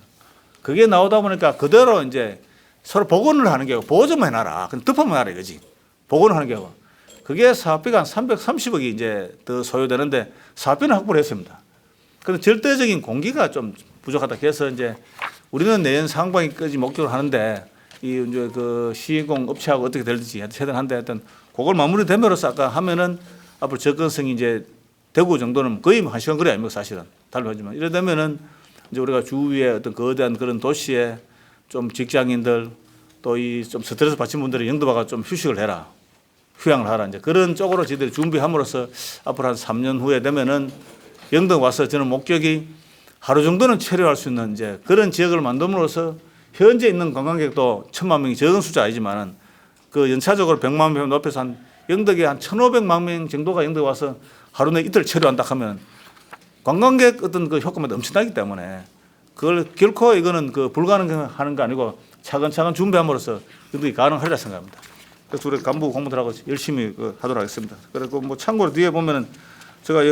그게 나오다 보니까 그대로 이제 서로 복원을 하는 게 보존만 해놔라. 그냥 덮어만 해놔라 이거지. 복원을 하는 게 그게 사업비가 한 330억이 이제 더 소요되는데 사업비는 확보를 했습니다. 그런데 절대적인 공기가 좀 부족하다 해서 이제 우리는 내년 상반기까지 목표를 하는데 이 이제 그 시공 업체하고 어떻게 될지 최대한 한데 하여튼 그걸 마무리됨으로써 아까 하면은 앞으로 접근성이 이제 대구 정도는 거의 한 시간 거리 아닙니까 사실은 달로하지만 이러다면은 이제 우리가 주위에 어떤 거대한 그런 도시에 좀 직장인들 또 이 좀 스트레스 받친 분들이 영도바가 좀 휴식을 해라 휴양을 하라 이제 그런 쪽으로 저희들이 준비함으로써 앞으로 한 3년 후에 되면은 영덕 와서 저는 목적이 하루 정도는 체류할 수 있는 이제 그런 지역을 만듦으로써 현재 있는 관광객도 1,000만 명이 적은 숫자 아니지만은 그 연차적으로 100만 명 높여서 한 영덕에 한 1,500만 명 정도가 영덕 와서 하루 내 이틀 체류한다 하면 관광객 어떤 그 효과만 엄청나기 때문에 그걸 결코 이거는 그 불가능하는 거 아니고 차근차근 준비함으로써 영덕이 가능하리라 생각합니다. 그래서 우리 간부 공무들하고 열심히 하도록 하겠습니다. 그리고 뭐 참고로 뒤에 보면은 제가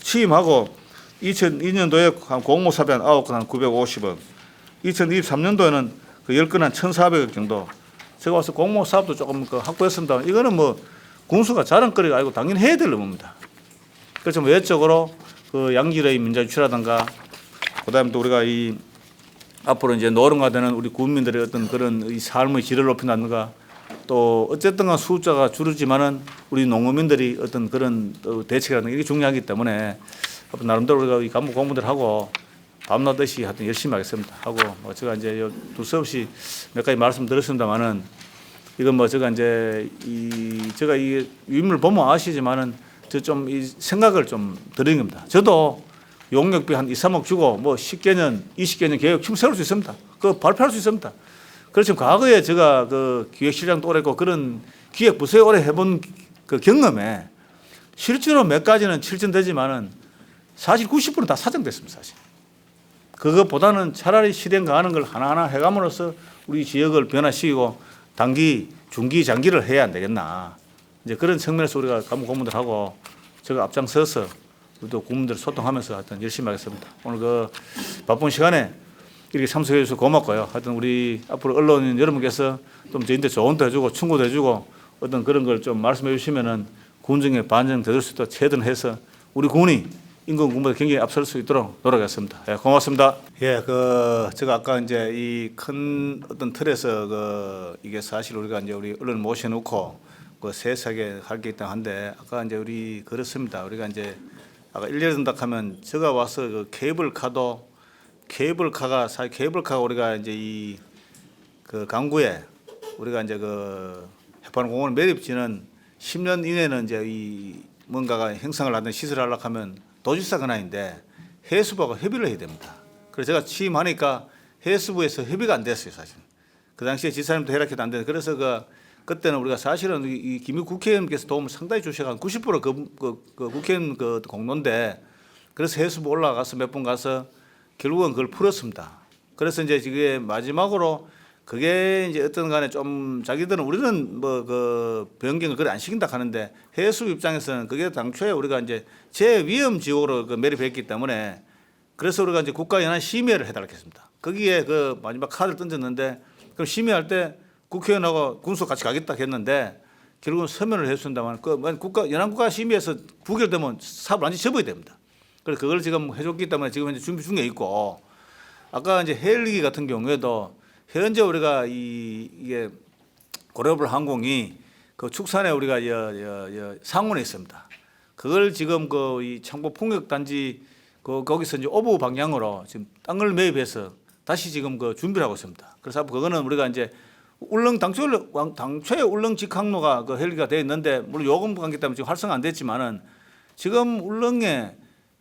취임하고 2002년도에 한 공모 사비 한 9건 한 950원, 2023년도에는 그 10건 한 1,400억 정도. 제가 와서 공모 사업도 조금 확보했습니다. 이거는 뭐 군수가 자랑거리가 아니고 당연히 해야 될 업무입니다. 그래서 뭐 외적으로 그 양질의 민자 유치라든가 그다음에 또 우리가 이 앞으로 이제 노령화되는 우리 국민들의 어떤 그런 이 삶의 질을 높인다든가 또 어쨌든 간 숫자가 줄었지만은 우리 농어민들이 어떤 그런 대책이라든가 이게 중요하기 때문에 나름대로 우리가 이 간부 공무들하고 밤낮없이 하여튼 열심히 하겠습니다. 하고 뭐 제가 이제 두서없이 몇 가지 말씀드렸습니다만은 이건 뭐 제가 이제 제가 이 유인물 보면 아시지만은 저 좀 이 생각을 좀 드리는 겁니다. 저도 용역비 한 2, 3억 주고 뭐 10개년, 20개년 계획 충분히 세울 수 있습니다. 그거 발표할 수 있습니다. 그렇지만 과거에 제가 그 기획실장도 오래 했고 그런 기획 부서에 오래 해본 그 경험에 실제로 몇 가지는 실천되지만은 사실 90%는 다 사정됐습니다, 사실. 그것보다는 차라리 실행 가능한 걸 하나하나 해감으로써 우리 지역을 변화시키고 단기, 중기, 장기를 해야 안 되겠나. 이제 그런 측면에서 우리가 간부 공무들하고 제가 앞장서서 또 국민들 소통하면서 하여튼 열심히 하겠습니다. 오늘 그 바쁜 시간에 이렇게 참석해 주셔서 고맙고요. 하여튼 우리 앞으로 언론인 여러분께서 좀 저희한테 조언도 해주고 충고도 해주고 어떤 그런 걸 좀 말씀해 주시면은 군정에 반영될 수 있도록 최대한 해서 우리 군이 인권 군부터 굉장히 앞설 수 있도록 노력하겠습니다. 예, 고맙습니다. 예, 제가 아까 이제 이 큰 어떤 틀에서 이게 사실 우리가 이제 우리 언론 모셔놓고 세세하게 할 게 있다 한데 아까 이제 우리 그렇습니다. 우리가 이제 아까 일례 든다 하면 제가 와서 케이블카가 사실 케이블카가 우리가 이제 강구에 우리가 이제 해파공원 매립지는 10년 이내는 이제 뭔가가 형성을 하든 시설을 하려고 하면 도지사 권한인데 해수부하고 협의를 해야 됩니다. 그래서 제가 취임하니까 해수부에서 협의가 안 됐어요, 사실. 그 당시에 지사님도 해락해도 안 되는데 그래서 그때는 우리가 사실은 이 김유 국회의원께서 도움을 상당히 주셔서 90% 국회의원 공로인데 그래서 해수부 올라가서 몇 번 가서 결국은 그걸 풀었습니다. 그래서 이제 그게 마지막으로 그게 이제 어떤 간에 좀 자기들은 우리는 뭐 그 변경을 그래 안 시킨다 하는데 해수 입장에서는 그게 당초에 우리가 이제 제위험 지역으로 그 매립했기 때문에 그래서 우리가 이제 국가연한 심의를 해달라고 했습니다. 거기에 그 마지막 카드를 던졌는데 그럼 심의할 때 국회의원하고 군수 같이 가겠다 했는데 결국은 서면을 해준다만 그 국가 연한 국가 심의에서 부결되면 사업을 완전히 접어야 됩니다. 그래서 그걸 지금 해줬기 때문에 지금 현재 준비 중에 있고 아까 이제 헬기 같은 경우에도 현재 우리가 이게 고려블 항공이 그 축산에 우리가 상온에 있습니다. 그걸 지금 그 이 창보 풍력 단지 거기서 이제 오부 방향으로 지금 땅을 매입해서 다시 지금 그 준비를 하고 있습니다. 그래서 그거는 우리가 이제 울릉 당초에 울릉 직항로가 그 헬기가 되어 있는데 물론 요금 관계 때문에 지금 활성화 안 됐지만은 지금 울릉에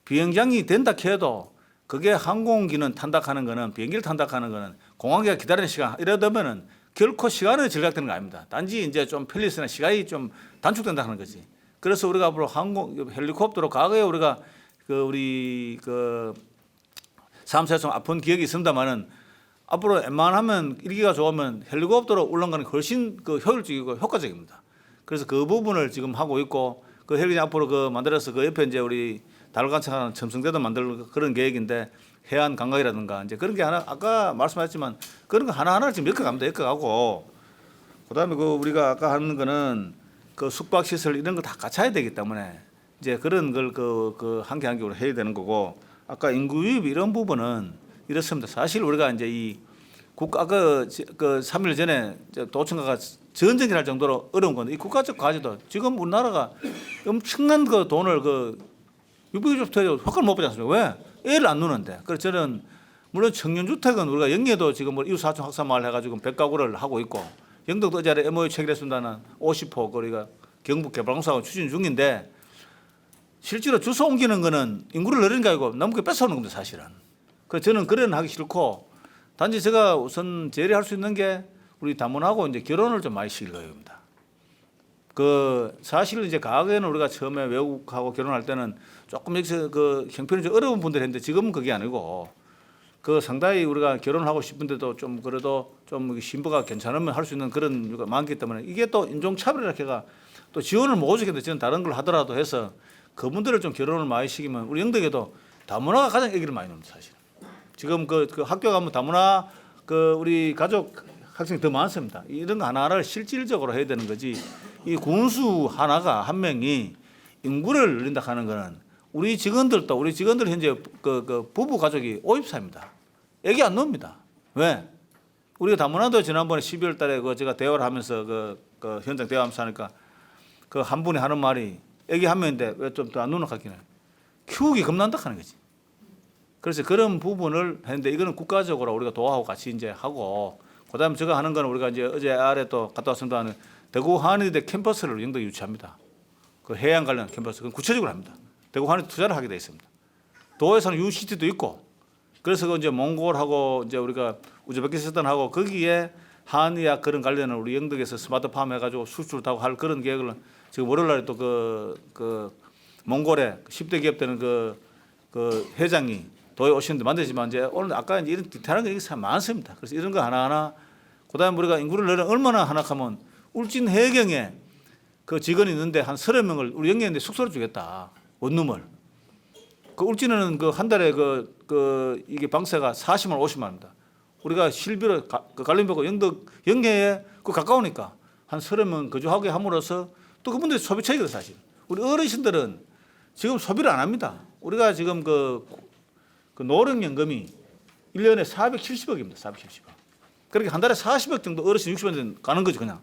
비행장이 된다 해도 그게 항공기는 탄닥하는 거는 비행기를 탄닥하는 거는 공항기가 기다리는 시간 이러다면은 결코 시간은 절약되는 거 아닙니다. 단지 이제 좀 편리성이나 시간이 좀 단축된다는 거지. 그래서 우리가 앞으로 항공 헬리콥터로 과거에 우리가 그 우리 그 3사 좀 아픈 기억이 있습니다만은 앞으로 웬만하면 일기가 좋으면 헬리콥터로 울릉가는 훨씬 그 효율적이고 효과적입니다. 그래서 그 부분을 지금 하고 있고 그 헬기 앞으로 그 만들어서 그 옆에 이제 우리 달관측하는 첨성대도 만들 그런 계획인데 해안 감각이라든가 이제 그런 게 하나 아까 말씀하셨지만 그런 거 하나하나 지금 엮어갑니다. 엮어가고 그다음에 그 우리가 아까 하는 거는 그 숙박 시설 이런 거 다 갖춰야 되기 때문에 이제 그런 걸 그 한 개 한 개로 해야 되는 거고 아까 인구 유입 이런 부분은 이렇습니다. 사실 우리가 이제 이 국가 그 3일 전에 도청가가 전쟁을 할 정도로 어려운 건데 이 국가적 과제도 지금 우리나라가 엄청난 그 돈을 그 유보주택 효과를 못 보지 않습니까? 왜? 애를 안 누는데. 그래서 저는 물론 청년주택은 우리가 영예도 지금 뭐 이웃사촌 학사마을 해가지고 100가구를 하고 있고 영덕도 어제 MOU 체결했습니다는 50호 우리가 경북개발공사하고 추진 중인데 실제로 주소 옮기는 거는 인구를 늘리는 게 아니고 남북에 뺏어오는 겁니다, 사실은. 그래서 저는 그래는 하기 싫고 단지 제가 우선 제일 할 수 있는 게 우리 다문하고 이제 결혼을 좀 많이 시킬 겁니다. 그 사실 이제 과거에는 우리가 처음에 외국하고 결혼할 때는 조금 여기서 그 형편이 좀 어려운 분들이 했는데 지금은 그게 아니고 그 상당히 우리가 결혼을 하고 싶은데도 좀 그래도 좀 신부가 괜찮으면 할 수 있는 그런 이유가 많기 때문에 이게 또 인종차별이라 해가 또 지원을 못 주겠는데 저는 다른 걸 하더라도 해서 그분들을 좀 결혼을 많이 시키면 우리 영덕에도 다문화가 가장 얘기를 많이 납니다, 사실. 지금 그 학교 가면 다문화 그 우리 가족 학생이 더 많습니다. 이런 거 하나하나를 실질적으로 해야 되는 거지. 이 군수 하나가 한 명이 인구를 늘린다 하는 거는 우리 직원들 현재 그 부부 가족이 50사입니다. 애기 안 나옵니다. 왜? 우리가 다문화도 지난번에 12월 달에 그 제가 대화를 하면서 그 현장 대화하면서 하니까 그 한 분이 하는 말이 애기 한 명인데 왜 좀 더 안 누나 같기는 키우기 겁난다 하는 거지. 그래서 그런 부분을 했는데 이거는 국가적으로 우리가 도하고 같이 이제 하고 그다음에 제가 하는 거는 우리가 이제 어제 아래 또 갔다 왔습니다 하는 대구 한의대 캠퍼스를 영덕에 유치합니다. 그 해양 관련 캠퍼스 그건 구체적으로 합니다. 대구 한의 투자를 하게 돼 있습니다. 도에서는 UCT도 있고 그래서 그 이제 몽골하고 이제 우리가 우즈베키스탄하고 거기에 한의학 그런 관련을 우리 영덕에서 스마트팜 해가지고 수출도 하고 할 그런 계획을 지금 월요일날에 또 그 몽골에 10대 기업 되는 그 회장이 도에 오시는데 만들지만 이제 오늘 아까 이제 이런 디테일한 게 참 많습니다. 그래서 이런 거 하나하나 그다음에 우리가 인구를 늘려 얼마나 하나 하면 울진 해경에 그 직원이 있는데 한 30명을 우리 영예인데 숙소를 주겠다. 원룸을. 그 울진에는 그 한 달에 이게 방세가 40만 50만 원입니다. 우리가 실비로 갈림보고 영예에 그 가까우니까 한 30명 거주하게 함으로써 또 그분들이 소비책이거든 사실. 우리 어르신들은 지금 소비를 안 합니다. 우리가 지금 그 노령연금이 1년에 470억입니다. 470억. 그렇게 한 달에 40억 정도 어르신 60원 가는 거죠 그냥.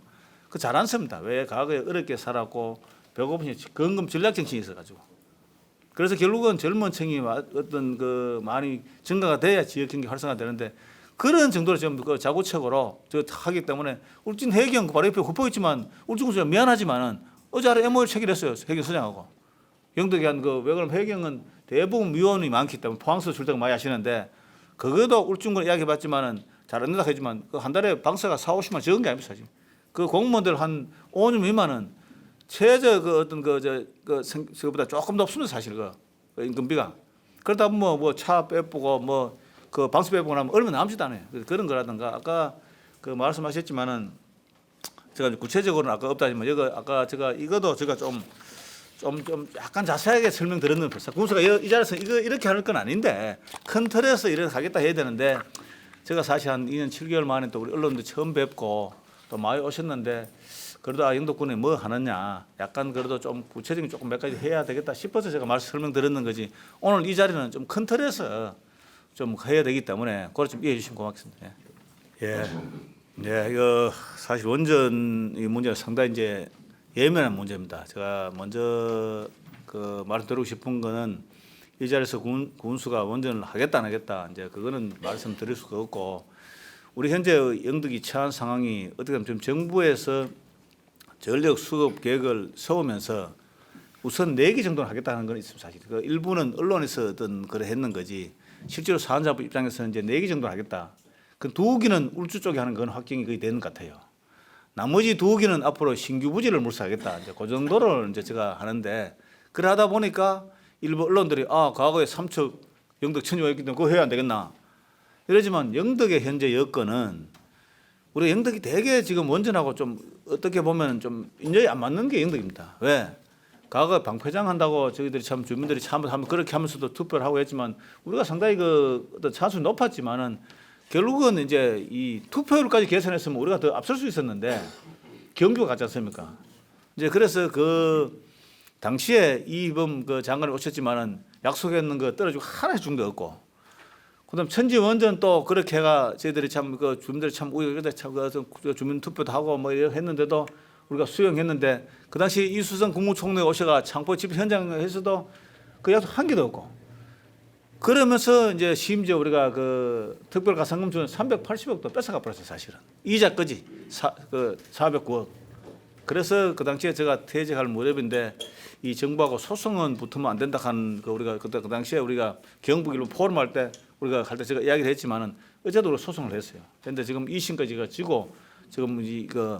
그 잘 안 씁니다. 왜 과거에 어렵게 살았고 배고프니 건금 전략 정신이 있어가지고. 그래서 결국은 젊은 층이 어떤 그 많이 증가가 돼야 지역 경기 활성화되는데 그런 정도로 지금 그 자구책으로 하기 때문에 울진 해경 바로 옆에 후보 있지만 울진군수가 미안하지만은 어제 아래 MOU 체결했어요. 해경 소장하고. 영덕에 한 왜 그러면 해경은 대부분 미원이 많기 때문에 포항서 출장 많이 하시는데 그것도 울진군 이야기해봤지만은 잘 안 된다고 하지만 그 한 달에 방세가 4, 50만 적은 게 아닙니다 사실. 그 공무원들 한 5년 미만은 최저 그 어떤 그보다 조금 더 없습니다 사실 그 임금비가. 그러다 뭐 차 빼보고 뭐 그 방수 빼보고 나면 얼마 남지도 않아요. 그런 거라든가 아까 그 말씀하셨지만은 제가 구체적으로는 아까 없다지만 여기 아까 제가 이것도 제가 좀 약간 자세하게 설명드렸는 벌써 군수가 이 자리에서 이거 이렇게 할 건 아닌데 큰 틀에서 이렇게 하겠다 해야 되는데 제가 사실 한 2년 7개월 만에 또 우리 언론도 처음 뵙고 또 많이 오셨는데 그래도 영도군에 뭐 하느냐 약간 그래도 좀 구체적인 조금 몇 가지 해야 되겠다 싶어서 제가 설명드렸는 거지 오늘 이 자리는 좀 큰 틀에서 좀 해야 되기 때문에 그걸 좀 이해해 주시면 고맙겠습니다. 예. 예, 이거 사실 원전 이 문제가 상당히 이제 예민한 문제입니다. 제가 먼저 그 말씀드리고 싶은 거는 이 자리에서 군수가 원전을 하겠다 안 하겠다 이제 그거는 말씀드릴 수가 없고 우리 현재 영덕이 처한 상황이 어떻게 보면 지금 정부에서 전력 수급 계획을 세우면서 우선 4개 정도는 하겠다는 건 있습니다. 사실 그 일부는 언론에서 어떤 그걸 했는 거지 실제로 사안자부 입장에서는 이제 4개 정도는 하겠다. 그 2기는 울주 쪽에 하는 건 확정이 거의 되는 것 같아요. 나머지 2기는 앞으로 신규 부지를 물수하겠다. 이제 그 정도를 이제 제가 하는데 그러다 보니까 일부 언론들이 과거에 3척 영덕 천여했기 때문에 그거 해야 안 되겠나. 이러지만 영덕의 현재 여건은 우리 영덕이 되게 지금 원전하고 좀 어떻게 보면 좀 인연이 안 맞는 게 영덕입니다. 왜? 과거 방패장 한다고 저희들이 참 주민들이 참 하면 그렇게 하면서도 투표를 하고 했지만 우리가 상당히 그 어떤 차수는 높았지만은 결국은 이제 이 투표율까지 계산했으면 우리가 더 앞설 수 있었는데 경규가 같지 않습니까? 이제 그래서 그 당시에 이범 그 장관이 오셨지만은 약속했는 거 떨어지고 하나 준 게 없고 그다음 천지 원전 또 그렇게 해가 저희들이 참 그 주민들이 참 우리가 참 그 주민 투표도 하고 뭐 이렇게 했는데도 우리가 수용했는데 그 당시 이수성 국무총리 오셔가 창포 집회 현장에서도 그 약속 한 개도 없고 그러면서 이제 심지어 우리가 그 특별 가상금 중에 380억도 뺏어가 버렸어요 사실은 이자까지 409억 그래서 그 당시에 제가 퇴직할 무렵인데 이 정부하고 소송은 붙으면 안 된다 한 그 우리가 그때 그 당시에 우리가 경북 일부 포럼할 때 우리가 갈 때 제가 이야기를 했지만은 어제도 우리가 소송을 했어요. 그런데 지금 2심까지가 지고 지금 이그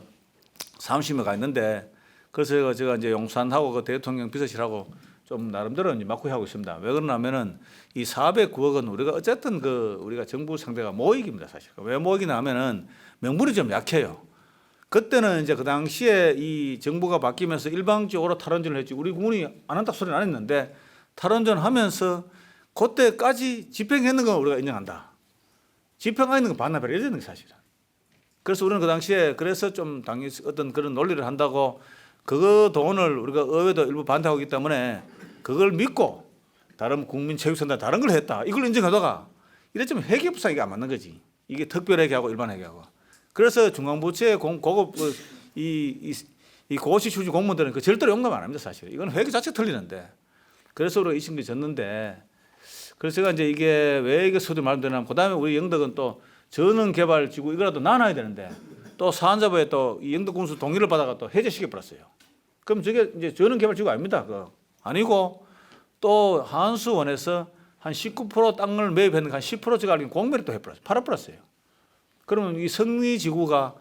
3심에 가 있는데 그래서 제가 이제 용산하고 그 대통령 비서실하고 좀 나름대로 이제 맞고 하고 있습니다. 왜 그러냐면은 이 409억은 우리가 어쨌든 그 우리가 정부 상대가 모익입니다 사실. 왜 모익이냐 하면은 명분이 좀 약해요. 그때는 이제 그 당시에 이 정부가 바뀌면서 일방적으로 탈원전을 했지 우리 군이 안 한다고 소리는 안 했는데 탈원전 하면서 그때까지 집행했는 건 우리가 인정한다. 집행 안 했는 건 반납해야 되는 게 사실은. 그래서 우리는 그 당시에 그래서 좀 당연히 어떤 그런 논리를 한다고 그거 돈을 우리가 의회도 일부 반대하고 있기 때문에 그걸 믿고 다른 국민체육센터 다른 걸 했다. 이걸 인정하다가 이랬지만 회계부상 이게 안 맞는 거지. 이게 특별회계하고 일반회계하고. 그래서 중앙부처의 고급 이 고시 출신 공무원들은 그 절대로 용납 안 합니다 사실. 이건 회계 자체 틀리는데. 그래서 우리가 이 심리 졌는데 그래서 제가 이제 이게 왜 이게 소리 말씀드리냐면 그다음에 우리 영덕은 또 전원개발지구 이거라도 나눠야 되는데 또 사안자부에 또 영덕군수 동의를 받아가 또 해제시켜 버렸어요. 그럼 저게 이제 전원개발지구 아닙니다. 그거 아니고 또 한수원에서 한 19% 땅을 매입했는데 한 10% 제가 알기로는 공매를 또 해버렸어요. 팔아버렸어요. 그러면 이 성리지구가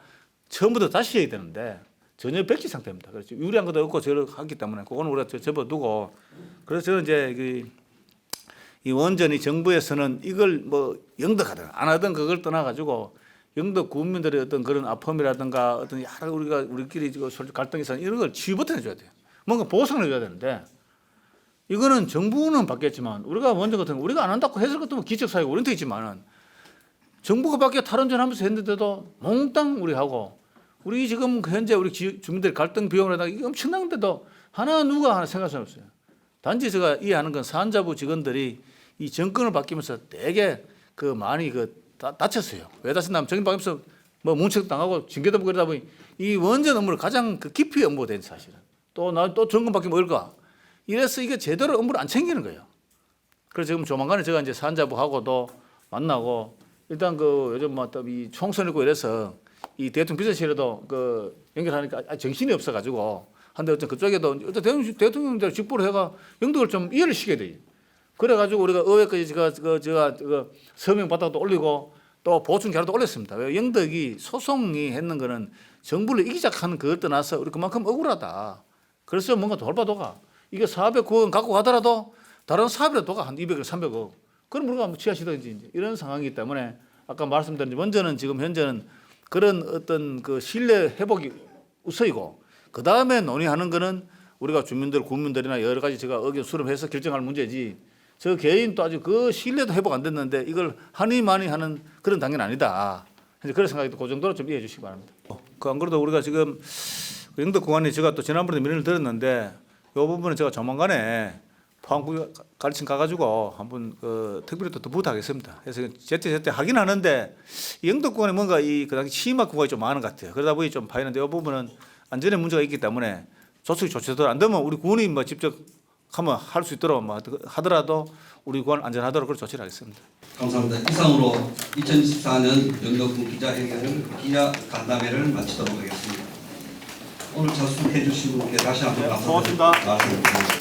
처음부터 다시 해야 되는데 전혀 백지 상태입니다. 그렇죠. 유리한 것도 없고 저를 하기 때문에 그거는 우리가 접어두고 그래서 저는 이제 이 원전이 정부에서는 이걸 뭐 영덕하든 안 하든 그걸 떠나가지고 영덕 국민들의 어떤 그런 아픔이라든가 어떤 여러 우리끼리 갈등이 있어 이런 걸 치유부터 해줘야 돼요. 뭔가 보상을 해줘야 되는데 이거는 정부는 받겠지만 우리가 원전 같은 거 우리가 안 한다고 해설 같은 거 기적사회가 우리한테 있지만은 정부가 밖에 탈원전 하면서 했는데도 몽땅 우리 하고 우리 지금 현재 우리 주민들 갈등 비용을 하다가 이게 엄청난데도 누가 하나 생각할 수 없어요. 단지 제가 이해하는 건 사안자부 직원들이 이 정권을 바뀌면서 되게 그 많이 다쳤어요. 왜 다쳤냐면 정권 바뀌면서 뭐 문책 당하고 징계도 받고 그러다 보니 이 원전 업무를 가장 그 깊이 업무된 사실은 또 정권 바뀌면 뭘까? 이래서 이게 제대로 업무를 안 챙기는 거예요. 그래서 지금 조만간에 제가 이제 사안자부하고도 만나고 일단 그 요즘 뭐 또 이 총선 있고 이래서 이 대통령 비서실에도 그 연결하니까 정신이 없어가지고 한데 어쨌든 그쪽에도 대통령대로 직보를 해가 영덕을 좀 이해를 시켜야 돼요. 그래가지고 우리가 의회까지 제가 서명 받아도 올리고 또 보충 자료도 올렸습니다. 왜 영덕이 소송이 했는 거는 정부를 이기작하는 그걸 떠나서 우리 그만큼 억울하다. 그래서 뭔가 돌봐도가 이게 409원 갖고 가더라도 다른 사업이라도 도가 한 200억, 300억. 그럼 우리가 뭐 취하시든지 이제 이런 상황이기 때문에 아까 말씀드린 먼저는 지금 현재는 그런 어떤 그 신뢰 회복이 우선이고 그 다음에 논의하는 거는 우리가 주민들, 국민들이나 여러 가지 제가 의견 수렴해서 결정할 문제지. 저 개인 또 아직 그 신뢰도 회복 안 됐는데 이걸 하니 많이 하는 그런 단계는 아니다. 그런 생각이 그 정도로 좀 이해해 주시기 바랍니다. 안 그래도 우리가 지금 영덕 구간에 제가 또 지난번에 민원을 들었는데 이 부분은 제가 조만간에 포항구 가르침 가가지고 한번 그 특별히 또 부탁하겠습니다. 그래서 제때 하긴 하는데 영덕 구간에 뭔가 그 당시 심화 구간이 좀 많은 것 같아요. 그러다 보니 좀 파이는데 이 부분은 안전에 문제가 있기 때문에 조속히 조치되도록 안 되면 우리 군이 뭐 직접 하면 할 수 있도록 뭐 하더라도 우리 구간 안전하도록 그런 조치를 하겠습니다. 감사합니다. 이상으로 2014년 영덕군 기자 간담회를 마치도록 하겠습니다. 오늘 자수해 주신 분께 다시 한번 감사드립니다. 고맙습니다. 말씀드립니다.